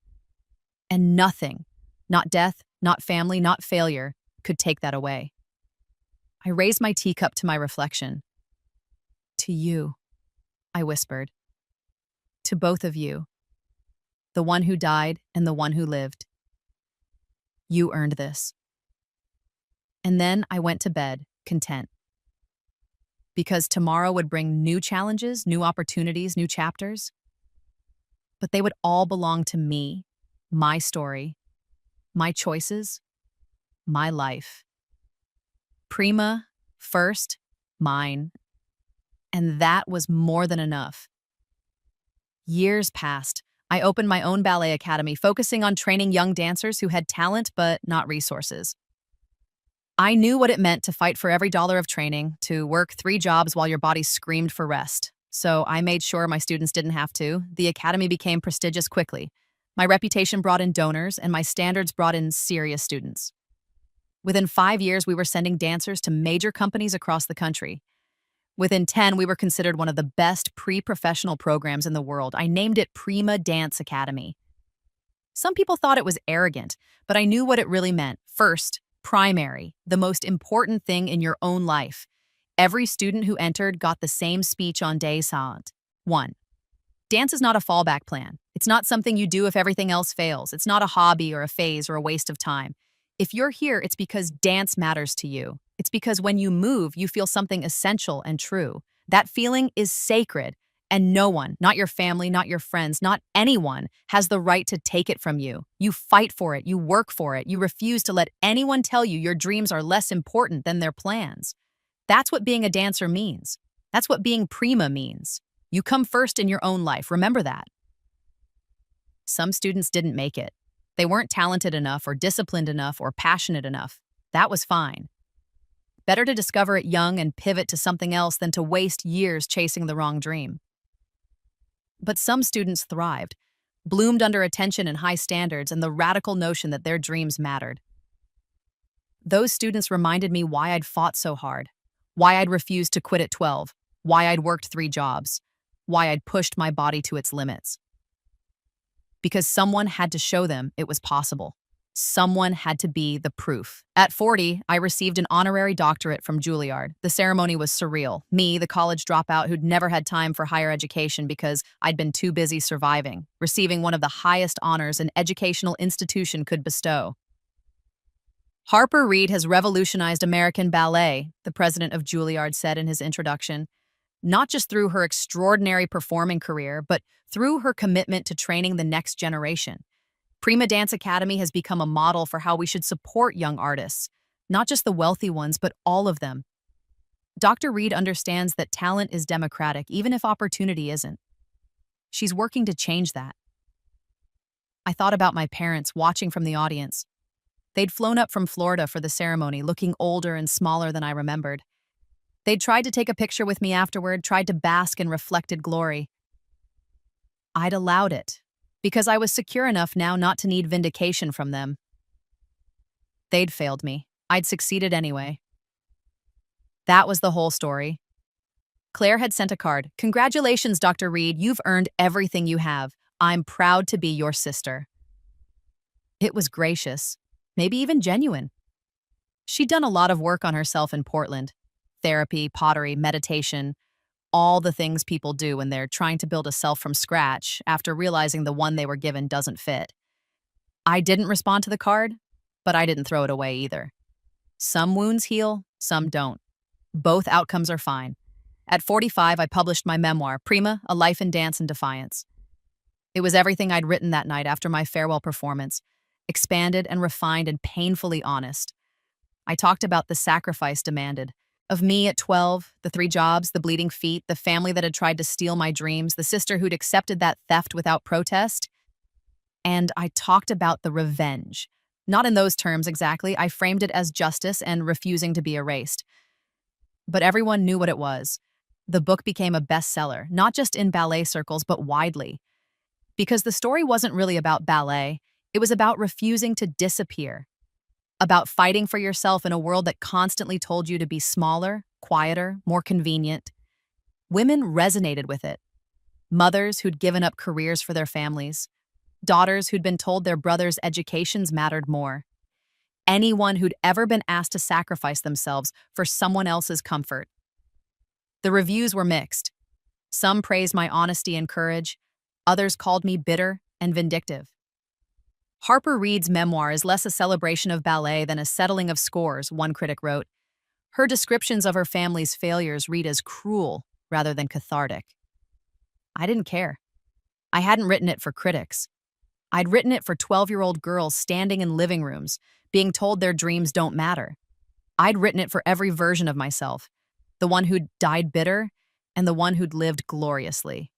Speaker 1: And nothing, not death, not family, not failure, could take that away. I raised my teacup to my reflection. To you, I whispered. To both of you. The one who died and the one who lived. You earned this. And then I went to bed, content. Because tomorrow would bring new challenges, new opportunities, new chapters. But they would all belong to me, my story, my choices, my life. Prima, first, mine. And that was more than enough. Years passed. I opened my own ballet academy, focusing on training young dancers who had talent but not resources. I knew what it meant to fight for every dollar of training, to work 3 jobs while your body screamed for rest. so I made sure my students didn't have to. The academy became prestigious quickly. My reputation brought in donors, and my standards brought in serious students. Within 5 years, we were sending dancers to major companies across the country. Within 10, we were considered one of the best pre-professional programs in the world. I named it Prima Dance Academy. Some people thought it was arrogant, but I knew what it really meant. First, primary, the most important thing in your own life. Every student who entered got the same speech on day sound. 1. Dance is not a fallback plan. It's not something you do if everything else fails. It's not a hobby or a phase or a waste of time. If you're here, it's because dance matters to you. It's because when you move, you feel something essential and true. That feeling is sacred, and no one, not your family, not your friends, not anyone, has the right to take it from you. You fight for it, you work for it, you refuse to let anyone tell you your dreams are less important than their plans. That's what being a dancer means. That's what being prima means. You come first in your own life, remember that. Some students didn't make it. They weren't talented enough or disciplined enough or passionate enough. That was fine. Better to discover it young and pivot to something else than to waste years chasing the wrong dream. But some students thrived, bloomed under attention and high standards and the radical notion that their dreams mattered. Those students reminded me why I'd fought so hard, why I'd refused to quit at 12, why I'd worked 3 jobs, why I'd pushed my body to its limits. Because someone had to show them it was possible. Someone had to be the proof. At 40, I received an honorary doctorate from Juilliard. The ceremony was surreal. Me, the college dropout who'd never had time for higher education because I'd been too busy surviving, receiving one of the highest honors an educational institution could bestow. Harper Reed has revolutionized American ballet, the president of Juilliard said in his introduction, not just through her extraordinary performing career, but through her commitment to training the next generation. Prima Dance Academy has become a model for how we should support young artists, not just the wealthy ones, but all of them. Dr. Reed understands that talent is democratic, even if opportunity isn't. She's working to change that. I thought about my parents watching from the audience. They'd flown up from Florida for the ceremony, looking older and smaller than I remembered. They'd tried to take a picture with me afterward, tried to bask in reflected glory. I'd allowed it, because I was secure enough now not to need vindication from them. They'd failed me. I'd succeeded anyway. That was the whole story. Claire had sent a card. "Congratulations, Dr. Reed. You've earned everything you have. I'm proud to be your sister." It was gracious, maybe even genuine. She'd done a lot of work on herself in Portland. Therapy, pottery, meditation, all the things people do when they're trying to build a self from scratch after realizing the one they were given doesn't fit. I didn't respond to the card, but I didn't throw it away either. Some wounds heal, some don't. Both outcomes are fine. At 45, I published my memoir, Prima, A Life in Dance and Defiance. It was everything I'd written that night after my farewell performance, expanded and refined and painfully honest. I talked about the sacrifice demanded, of me at 12, the 3 jobs, the bleeding feet, the family that had tried to steal my dreams, the sister who'd accepted that theft without protest. And I talked about the revenge. Not in those terms exactly. I framed it as justice and refusing to be erased. But everyone knew what it was. The book became a bestseller, not just in ballet circles, but widely. Because the story wasn't really about ballet. It was about refusing to disappear. About fighting for yourself in a world that constantly told you to be smaller, quieter, more convenient. Women resonated with it. Mothers who'd given up careers for their families. Daughters who'd been told their brothers' educations mattered more. Anyone who'd ever been asked to sacrifice themselves for someone else's comfort. The reviews were mixed. Some praised my honesty and courage. Others called me bitter and vindictive. Harper Reed's memoir is less a celebration of ballet than a settling of scores, one critic wrote. Her descriptions of her family's failures read as cruel rather than cathartic. I didn't care. I hadn't written it for critics. I'd written it for 12-year-old girls standing in living rooms, being told their dreams don't matter. I'd written it for every version of myself, the one who'd died bitter and the one who'd lived gloriously.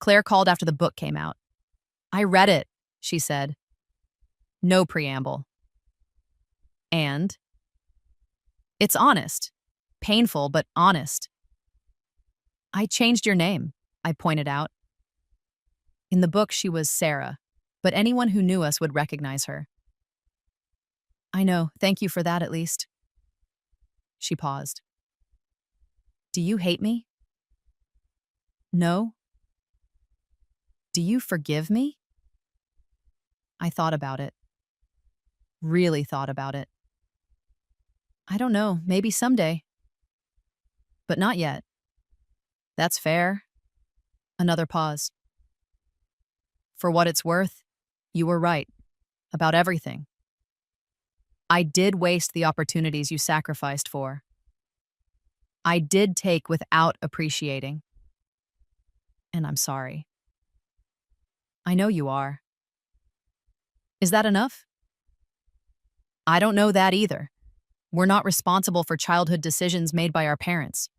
Speaker 1: Claire called after the book came out. "I read it," she said. No preamble. And? It's honest. Painful, but honest. I changed your name, I pointed out. In the book, she was Sarah, but anyone who knew us would recognize her. I know, thank you for that at least. She paused. Do you hate me? No. Do you forgive me? I thought about it. Really thought about it. I don't know, maybe someday. But not yet. That's fair. Another pause. For what it's worth, you were right. About everything. I did waste the opportunities you sacrificed for. I did take without appreciating. And I'm sorry. I know you are. Is that enough? I don't know that either. We're not responsible for childhood decisions made by our parents.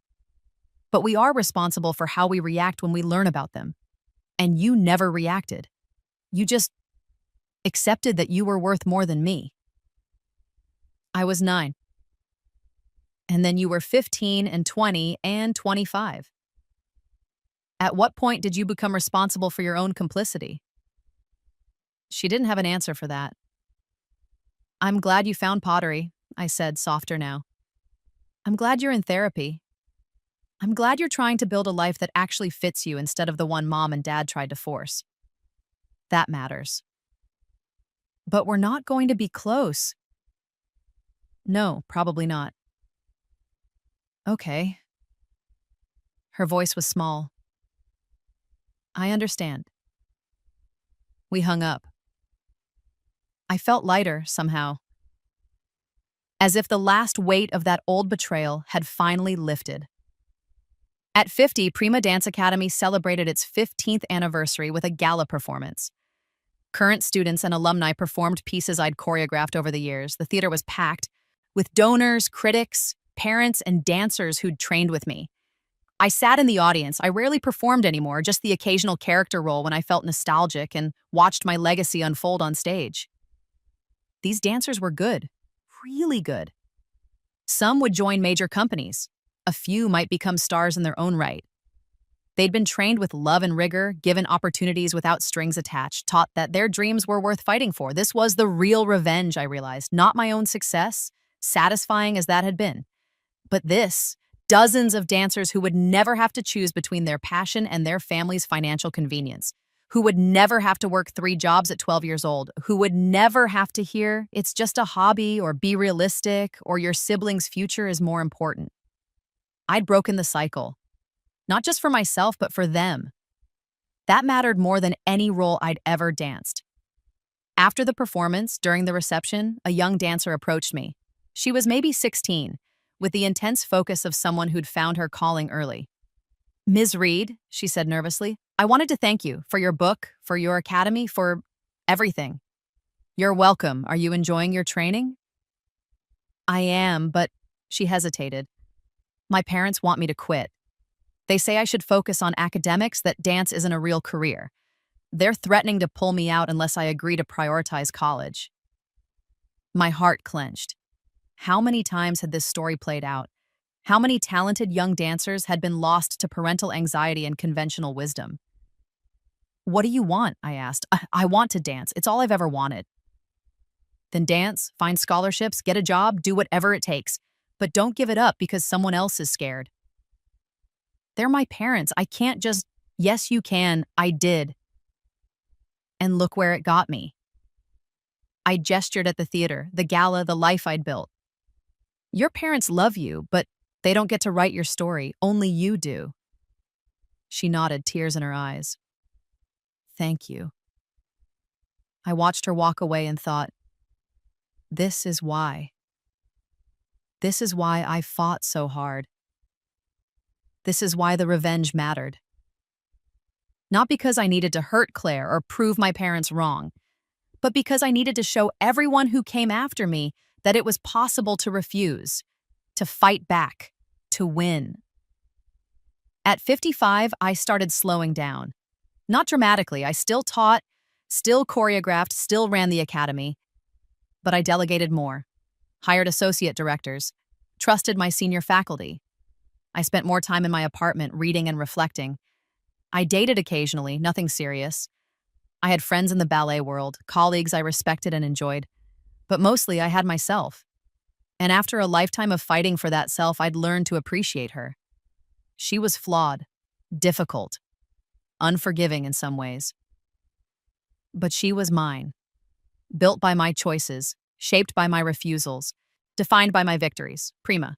Speaker 1: But we are responsible for how we react when we learn about them. And you never reacted. You just accepted that you were worth more than me. I was 9. And then you were 15 and 20 and 25. At what point did you become responsible for your own complicity? She didn't have an answer for that. I'm glad you found pottery, I said, softer now. I'm glad you're in therapy. I'm glad you're trying to build a life that actually fits you instead of the one mom and dad tried to force. That matters. But we're not going to be close. No, probably not. Okay. Her voice was small. I understand. We hung up. I felt lighter somehow. As if the last weight of that old betrayal had finally lifted. At 50, Prima Dance Academy celebrated its 15th anniversary with a gala performance. Current students and alumni performed pieces I'd choreographed over the years. The theater was packed with donors, critics, parents, and dancers who'd trained with me. I sat in the audience. I rarely performed anymore, just the occasional character role when I felt nostalgic and watched my legacy unfold on stage. These dancers were good, really good. Some would join major companies. A few might become stars in their own right. They'd been trained with love and rigor, given opportunities without strings attached, taught that their dreams were worth fighting for. This was the real revenge, I realized, not my own success, satisfying as that had been. But this, dozens of dancers who would never have to choose between their passion and their family's financial convenience, who would never have to work 3 jobs at 12 years old, who would never have to hear, it's just a hobby, or be realistic, or your sibling's future is more important. I'd broken the cycle. Not just for myself, but for them. That mattered more than any role I'd ever danced. After the performance, during the reception, a young dancer approached me. She was maybe 16, with the intense focus of someone who'd found her calling early. Ms. Reed, she said nervously, I wanted to thank you for your book, for your academy, for everything. You're welcome. Are you enjoying your training? I am, but she hesitated. My parents want me to quit. They say I should focus on academics, that dance isn't a real career. They're threatening to pull me out unless I agree to prioritize college. My heart clenched. How many times had this story played out? How many talented young dancers had been lost to parental anxiety and conventional wisdom? What do you want? I asked. I want to dance. It's all I've ever wanted. Then dance, find scholarships, get a job, do whatever it takes. But don't give it up because someone else is scared. They're my parents. I can't just, yes, you can. I did. And look where it got me. I gestured at the theater, the gala, the life I'd built. Your parents love you, but they don't get to write your story. Only you do. She nodded, tears in her eyes. Thank you. I watched her walk away and thought, this is why. This is why I fought so hard. This is why the revenge mattered. Not because I needed to hurt Claire or prove my parents wrong, but because I needed to show everyone who came after me that it was possible to refuse, to fight back, to win. At 55, I started slowing down. Not dramatically. I still taught, still choreographed, still ran the academy, but I delegated more, hired associate directors, trusted my senior faculty. I spent more time in my apartment reading and reflecting. I dated occasionally, nothing serious. I had friends in the ballet world, colleagues I respected and enjoyed. But mostly I had myself. And after a lifetime of fighting for that self, I'd learned to appreciate her. She was flawed, difficult, unforgiving in some ways. But she was mine, built by my choices, shaped by my refusals, defined by my victories. Prima.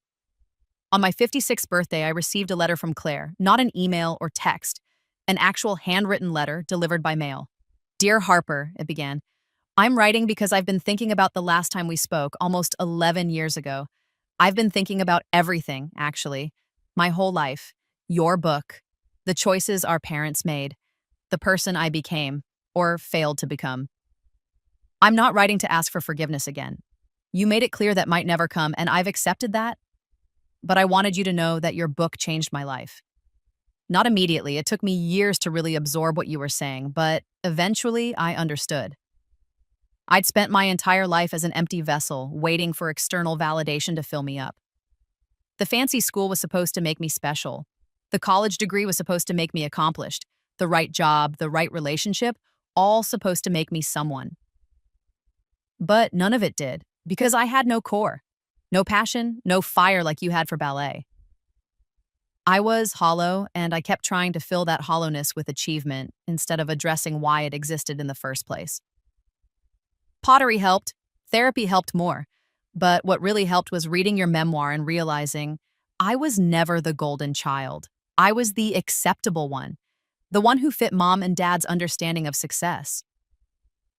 Speaker 1: On my 56th birthday, I received a letter from Claire, not an email or text, an actual handwritten letter delivered by mail. Dear Harper, it began, I'm writing because I've been thinking about the last time we spoke, almost 11 years ago. I've been thinking about everything, actually. My whole life. Your book. The choices our parents made. The person I became, or failed to become. I'm not writing to ask for forgiveness again. You made it clear that might never come, and I've accepted that. But I wanted you to know that your book changed my life. Not immediately. It took me years to really absorb what you were saying, but eventually I understood. I'd spent my entire life as an empty vessel, waiting for external validation to fill me up. The fancy school was supposed to make me special. The college degree was supposed to make me accomplished. The right job, the right relationship, all supposed to make me someone. But none of it did, because I had no core, no passion, no fire like you had for ballet. I was hollow, and I kept trying to fill that hollowness with achievement instead of addressing why it existed in the first place. Pottery helped, therapy helped more, but what really helped was reading your memoir and realizing I was never the golden child. I was the acceptable one, the one who fit mom and dad's understanding of success.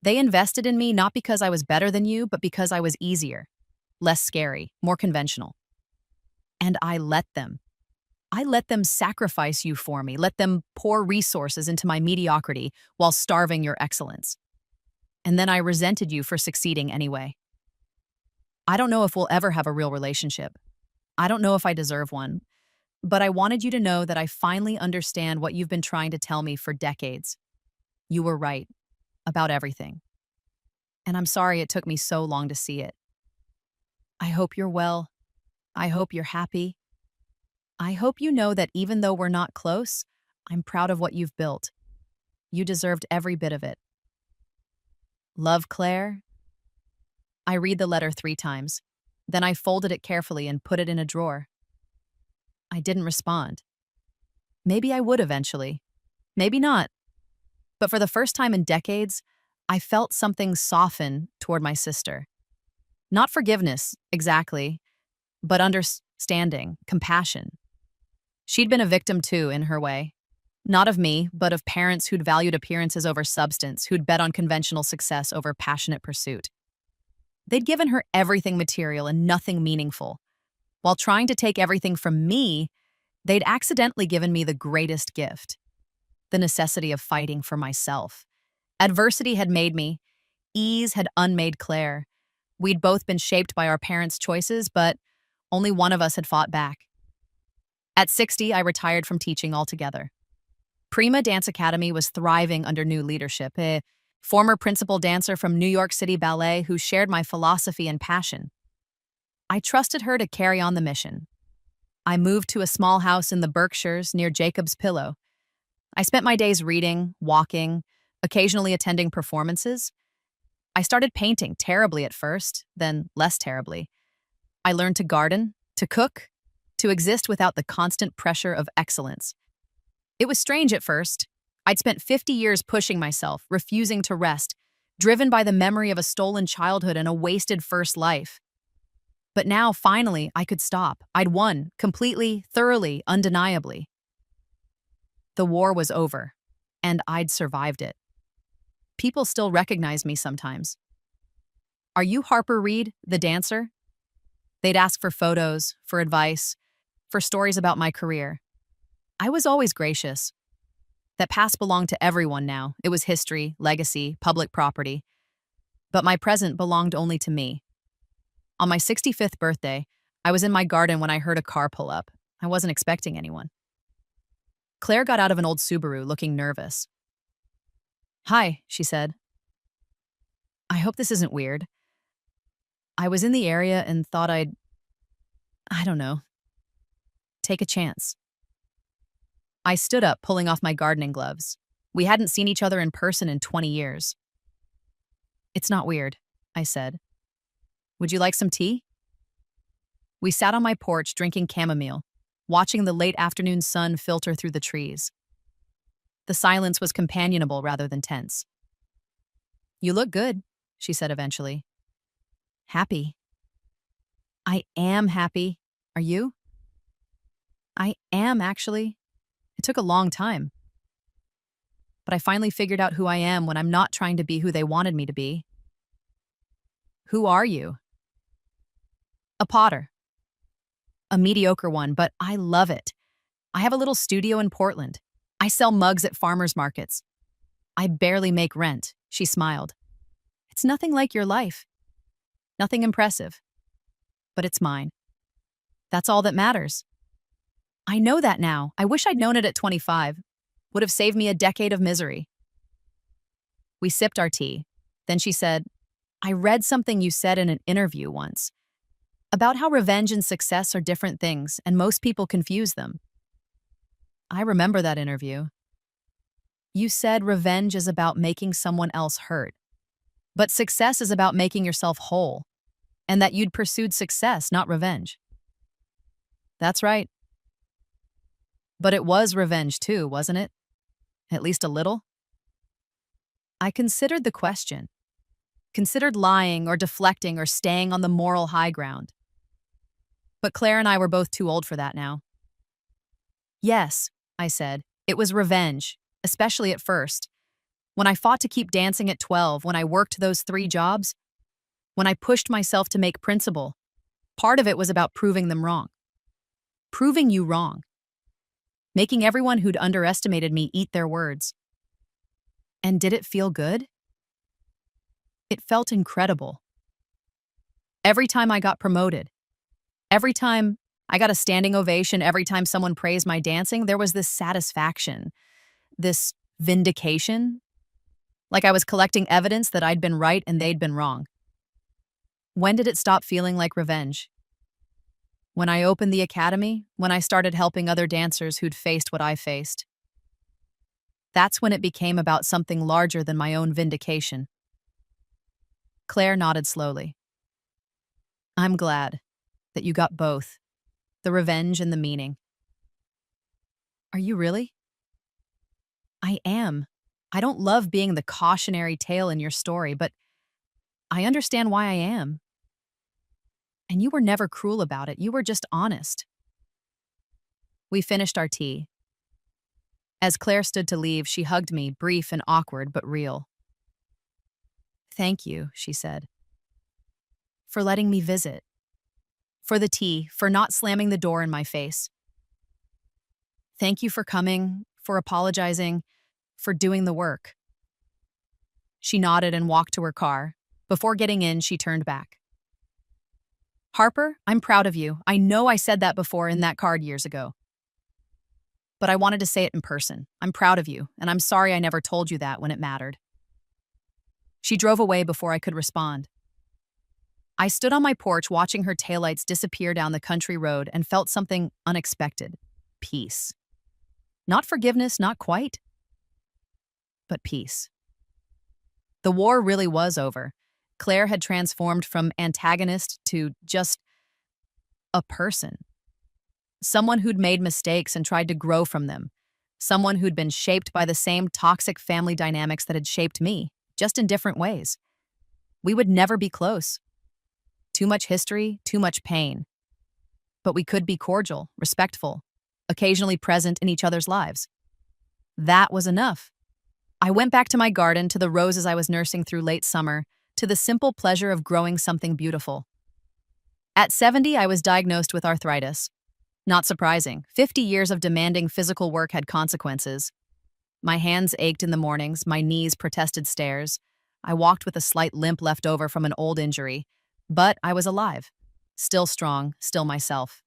Speaker 1: They invested in me not because I was better than you, but because I was easier, less scary, more conventional. And I let them. I let them sacrifice you for me, let them pour resources into my mediocrity while starving your excellence. And then I resented you for succeeding anyway. I don't know if we'll ever have a real relationship. I don't know if I deserve one. But I wanted you to know that I finally understand what you've been trying to tell me for decades. You were right about everything. And I'm sorry it took me so long to see it. I hope you're well. I hope you're happy. I hope you know that even though we're not close, I'm proud of what you've built. You deserved every bit of it. Love, Claire. I read the letter 3 times. Then I folded it carefully and put it in a drawer. I didn't respond. Maybe I would eventually. Maybe not. But for the first time in decades, I felt something soften toward my sister. Not forgiveness, exactly, but understanding, compassion. She'd been a victim too, in her way. Not of me, but of parents who'd valued appearances over substance, who'd bet on conventional success over passionate pursuit. They'd given her everything material and nothing meaningful. While trying to take everything from me, they'd accidentally given me the greatest gift, the necessity of fighting for myself. Adversity had made me. Ease had unmade Claire. We'd both been shaped by our parents' choices, but only one of us had fought back. At 60, I retired from teaching altogether. Prima Dance Academy was thriving under new leadership, a former principal dancer from New York City Ballet who shared my philosophy and passion. I trusted her to carry on the mission. I moved to a small house in the Berkshires near Jacob's Pillow. I spent my days reading, walking, occasionally attending performances. I started painting terribly at first, then less terribly. I learned to garden, to cook, to exist without the constant pressure of excellence. It was strange at first. I'd spent 50 years pushing myself, refusing to rest, driven by the memory of a stolen childhood and a wasted first life. But now, finally, I could stop. I'd won, completely, thoroughly, undeniably. The war was over, and I'd survived it. People still recognize me sometimes. Are you Harper Reed, the dancer? They'd ask for photos, for advice, for stories about my career. I was always gracious. That past belonged to everyone now. It was history, legacy, public property. But my present belonged only to me. On my 65th birthday, I was in my garden when I heard a car pull up. I wasn't expecting anyone. Claire got out of an old Subaru, looking nervous. Hi, she said. I hope this isn't weird. I was in the area and thought I don't know. Take a chance. I stood up, pulling off my gardening gloves. We hadn't seen each other in person in 20 years. It's not weird, I said. Would you like some tea? We sat on my porch drinking chamomile, watching the late afternoon sun filter through the trees. The silence was companionable rather than tense. You look good, she said eventually. Happy. I am happy. Are you? I am, actually. It took a long time. But I finally figured out who I am when I'm not trying to be who they wanted me to be. Who are you? A potter. A mediocre one, but I love it. I have a little studio in Portland. I sell mugs at farmers markets. I barely make rent, she smiled. It's nothing like your life. Nothing impressive. But it's mine. That's all that matters. I know that now. I wish I'd known it at 25. Would have saved me a decade of misery. We sipped our tea. Then she said, I read something you said in an interview once about how revenge and success are different things, and most people confuse them. I remember that interview. You said revenge is about making someone else hurt, but success is about making yourself whole, and that you'd pursued success, not revenge. That's right. But it was revenge too, wasn't it? At least a little? I considered the question. Considered lying or deflecting or staying on the moral high ground. But Claire and I were both too old for that now. Yes, I said, it was revenge, especially at first. When I fought to keep dancing at 12, when I worked those 3 jobs, when I pushed myself to make principal, part of it was about proving them wrong. Proving you wrong. Making everyone who'd underestimated me eat their words. And did it feel good? It felt incredible. Every time I got promoted, every time I got a standing ovation, every time someone praised my dancing, there was this satisfaction, this vindication, like I was collecting evidence that I'd been right and they'd been wrong. When did it stop feeling like revenge? When I opened the academy, when I started helping other dancers who'd faced what I faced. That's when it became about something larger than my own vindication. Claire nodded slowly. I'm glad that you got both, the revenge and the meaning. Are you really? I am. I don't love being the cautionary tale in your story, but I understand why I am. And you were never cruel about it. You were just honest. We finished our tea. As Claire stood to leave, she hugged me, brief and awkward, but real. Thank you, she said, for letting me visit. For the tea, for not slamming the door in my face. Thank you for coming, for apologizing, for doing the work. She nodded and walked to her car. Before getting in, she turned back. Harper, I'm proud of you. I know I said that before in that card years ago. But I wanted to say it in person. I'm proud of you, and I'm sorry I never told you that when it mattered. She drove away before I could respond. I stood on my porch watching her taillights disappear down the country road and felt something unexpected. Peace. Not forgiveness, not quite. But peace. The war really was over. Claire had transformed from antagonist to just a person. Someone who'd made mistakes and tried to grow from them. Someone who'd been shaped by the same toxic family dynamics that had shaped me, just in different ways. We would never be close. Too much history, too much pain. But we could be cordial, respectful, occasionally present in each other's lives. That was enough. I went back to my garden, to the roses I was nursing through late summer, to the simple pleasure of growing something beautiful. At 70, I was diagnosed with arthritis. Not surprising. 50 years of demanding physical work had consequences. My hands ached in the mornings, my knees protested stairs. I walked with a slight limp left over from an old injury, but I was alive. Still strong, still myself.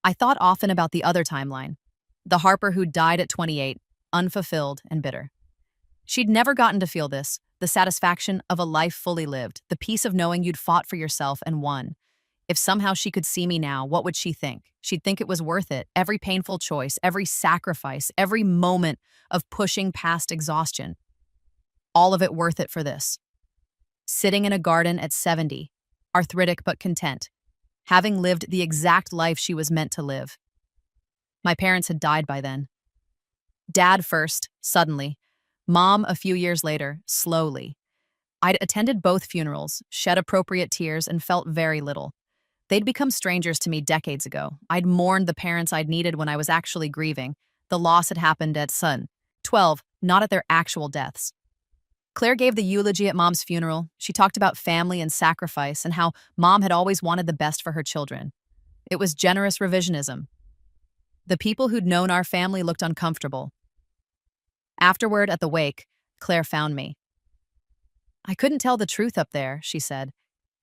Speaker 1: I thought often about the other timeline. The Harper who died at 28, unfulfilled and bitter. She'd never gotten to feel this, the satisfaction of a life fully lived, the peace of knowing you'd fought for yourself and won. If somehow she could see me now, what would she think? She'd think it was worth it. Every painful choice, every sacrifice, every moment of pushing past exhaustion. All of it worth it for this. Sitting in a garden at 70, arthritic but content, having lived the exact life she was meant to live. My parents had died by then. Dad first, suddenly. Mom a few years later, slowly. I'd attended both funerals, shed appropriate tears, and felt very little. They'd become strangers to me decades ago. I'd mourned the parents I'd needed when I was actually grieving. The loss had happened at 12, not at their actual deaths. Claire gave the eulogy at Mom's funeral. She talked about family and sacrifice and how Mom had always wanted the best for her children. It was generous revisionism. The people who'd known our family looked uncomfortable. Afterward, at the wake, Claire found me. I couldn't tell the truth up there, she said.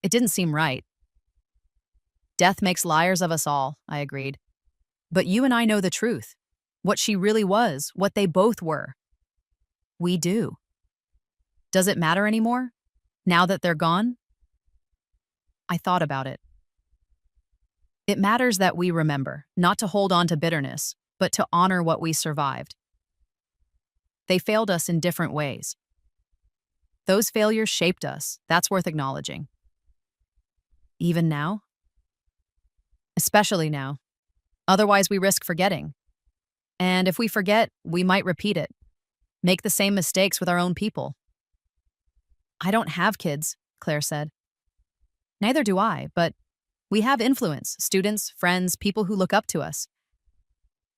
Speaker 1: It didn't seem right. Death makes liars of us all, I agreed. But you and I know the truth. What she really was, what they both were. We do. Does it matter anymore? Now that they're gone? I thought about it. It matters that we remember, not to hold on to bitterness, but to honor what we survived. They failed us in different ways. Those failures shaped us. That's worth acknowledging. Even now? Especially now. Otherwise, we risk forgetting. And if we forget, we might repeat it. Make the same mistakes with our own people. I don't have kids, Claire said. Neither do I, but we have influence, students, friends, people who look up to us.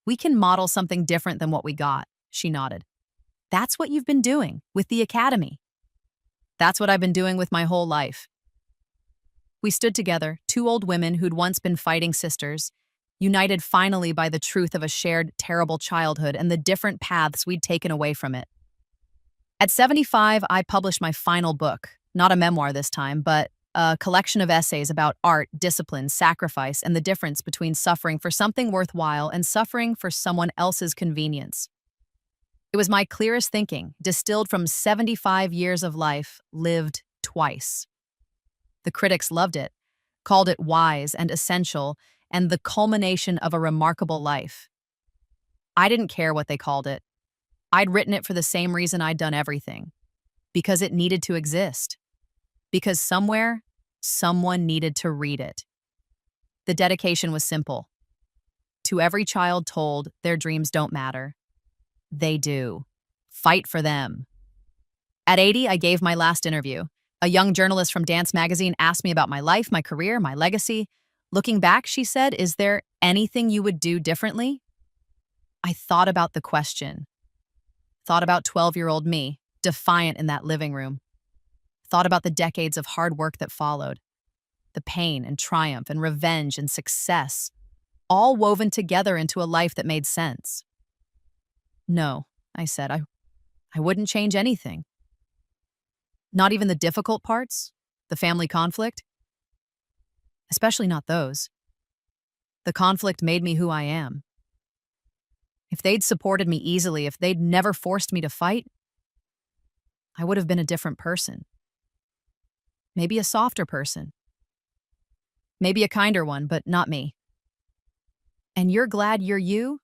Speaker 1: We can model something different than what we got, she nodded. That's what you've been doing with the academy. That's what I've been doing with my whole life. We stood together, two old women who'd once been fighting sisters, united finally by the truth of a shared terrible childhood and the different paths we'd taken away from it. At 75, I published my final book, not a memoir this time, but a collection of essays about art, discipline, sacrifice, and the difference between suffering for something worthwhile and suffering for someone else's convenience. It was my clearest thinking, distilled from 75 years of life, lived twice. The critics loved it, called it wise and essential, and the culmination of a remarkable life. I didn't care what they called it. I'd written it for the same reason I'd done everything. Because it needed to exist. Because somewhere, someone needed to read it. The dedication was simple. To every child told their dreams don't matter. They do. Fight for them. At 80, I gave my last interview. A young journalist from Dance Magazine asked me about my life, my career, my legacy. Looking back, she said, "Is there anything you would do differently?" I thought about the question. Thought about 12-year-old me, defiant in that living room. Thought about the decades of hard work that followed. The pain and triumph and revenge and success, all woven together into a life that made sense. No, I said, I wouldn't change anything. Not even the difficult parts, the family conflict. Especially not those. The conflict made me who I am. If they'd supported me easily, if they'd never forced me to fight, I would have been a different person. Maybe a softer person. Maybe a kinder one, but not me. And you're glad you're you?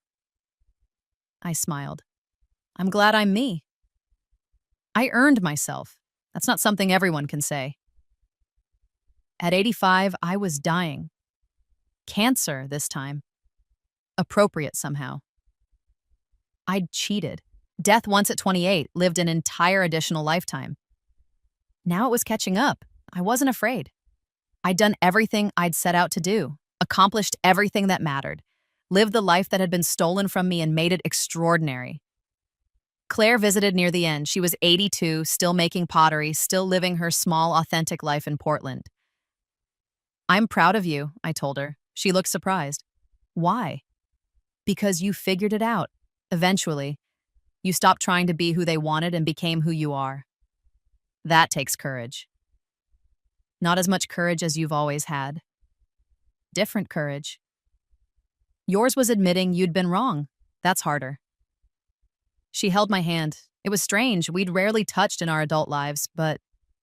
Speaker 1: I smiled. I'm glad I'm me. I earned myself. That's not something everyone can say. At 85, I was dying. Cancer this time. Appropriate somehow. I'd cheated. Death once at 28 lived an entire additional lifetime. Now it was catching up. I wasn't afraid. I'd done everything I'd set out to do, accomplished everything that mattered, lived the life that had been stolen from me and made it extraordinary. Claire visited near the end. She was 82, still making pottery, still living her small, authentic life in Portland. I'm proud of you, I told her. She looked surprised. Why? Because you figured it out. Eventually, you stopped trying to be who they wanted and became who you are. That takes courage. Not as much courage as you've always had. Different courage. Yours was admitting you'd been wrong. That's harder. She held my hand. It was strange. We'd rarely touched in our adult lives, but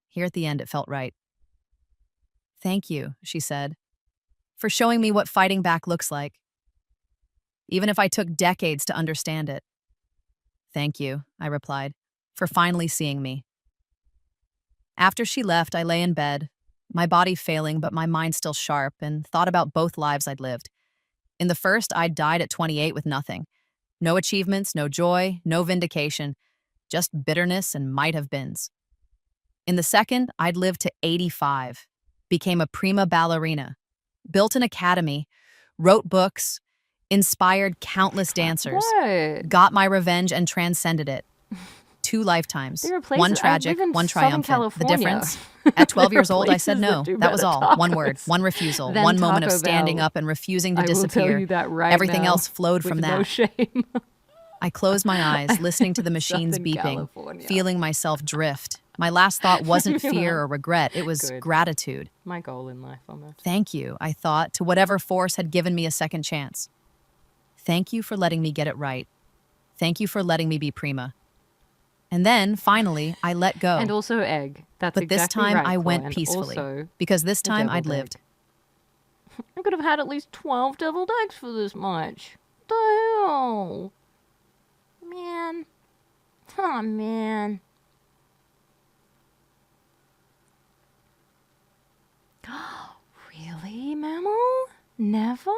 Speaker 1: here at the end it felt right. Thank you, she said. for showing me what fighting back looks like, even if I took decades to understand it. Thank you, I replied, for finally seeing me. After she left, I lay in bed, my body failing but my mind still sharp, and thought about both lives I'd lived. In the first, I'd died at 28 with nothing. No achievements, no joy, no vindication, just bitterness and might-have-beens. In the second, I'd lived to 85, became a prima ballerina, built an academy, wrote books, inspired countless dancers,
Speaker 2: What?
Speaker 1: got my revenge and transcended it. 2 lifetimes,
Speaker 2: There are places-
Speaker 1: one
Speaker 2: I live
Speaker 1: tragic,
Speaker 2: in
Speaker 1: one
Speaker 2: Southern
Speaker 1: triumphant. The
Speaker 2: California.
Speaker 1: difference? At 12
Speaker 2: There are
Speaker 1: years old, I said
Speaker 2: places
Speaker 1: no.
Speaker 2: that do
Speaker 1: That was
Speaker 2: better
Speaker 1: all. One word,
Speaker 2: tacos
Speaker 1: one refusal,
Speaker 2: than
Speaker 1: one moment of
Speaker 2: Taco
Speaker 1: standing
Speaker 2: Bell.
Speaker 1: up and refusing to
Speaker 2: I will
Speaker 1: disappear.
Speaker 2: tell you that right
Speaker 1: Everything
Speaker 2: now,
Speaker 1: else flowed
Speaker 2: with
Speaker 1: from
Speaker 2: no
Speaker 1: that.
Speaker 2: shame.
Speaker 1: I closed my eyes, listening to the machines
Speaker 2: Southern
Speaker 1: beeping,
Speaker 2: California.
Speaker 1: feeling myself drift. My last thought wasn't fear or regret, it was
Speaker 2: Good.
Speaker 1: gratitude.
Speaker 2: My goal in life, almost.
Speaker 1: Thank you, I thought, to whatever force had given me a second chance. Thank you for letting me get it right. Thank you for letting me be Prima. And then, finally, I let go.
Speaker 2: And also egg. That's
Speaker 1: But
Speaker 2: exactly
Speaker 1: this time
Speaker 2: right,
Speaker 1: I
Speaker 2: Chloe.
Speaker 1: went
Speaker 2: And
Speaker 1: peacefully,
Speaker 2: also
Speaker 1: because this
Speaker 2: the
Speaker 1: time I'd
Speaker 2: deviled
Speaker 1: lived.
Speaker 2: egg. I could have had at least 12 deviled eggs for this much. The hell? Man. Oh, man. Really, Mammal? Never?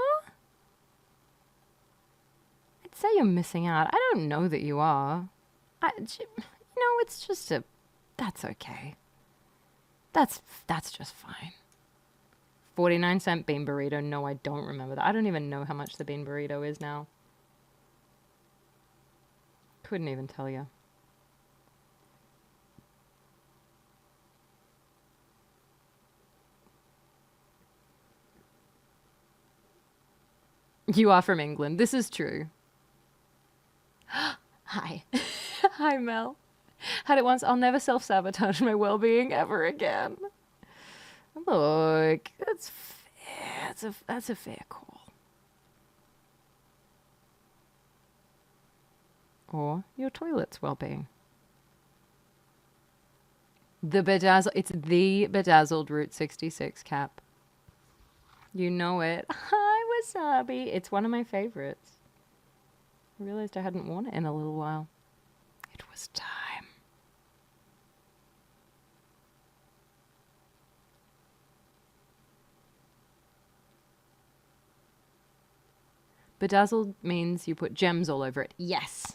Speaker 2: I'd say you're missing out. I don't know that you are. It's just a... That's okay. That's just fine. 49-cent bean burrito. No, I don't remember that. I don't even know how much the bean burrito is now. Couldn't even tell you. You are from England. This is true. Hi. Hi, Mel. Had it once. I'll never self-sabotage my well-being ever again. Look, that's fair. That's a fair call. Or your toilet's well-being. It's the bedazzled Route 66 cap. You know it. Hi, Wasabi. It's one of my favorites. I realized I hadn't worn it in a little while. It was time. Bedazzled means you put gems all over it. Yes.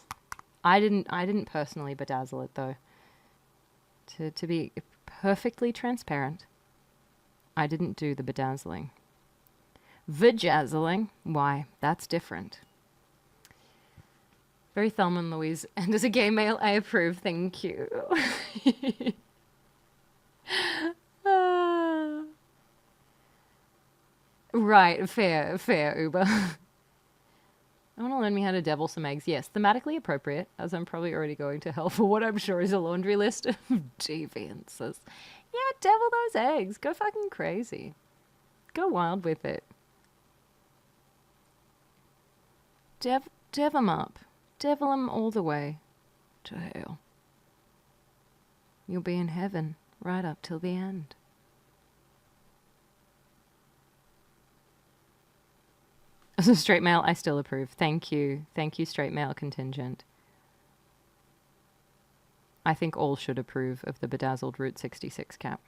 Speaker 2: I didn't personally bedazzle it though. To be perfectly transparent, I didn't do the bedazzling. Vajazzling, why, that's different. Very Thelma and Louise, and as a gay male, I approve, thank you. Right, fair, Uber. I want to learn me how to devil some eggs. Yes, thematically appropriate, as I'm probably already going to hell for what I'm sure is a laundry list of deviances. Yeah, devil those eggs. Go fucking crazy. Go wild with it. Dev them up. Devil them all the way to hell. You'll be in heaven right up till the end. As a straight male, I still approve. Thank you. Thank you, straight male contingent. I think all should approve of the bedazzled Route 66 cap.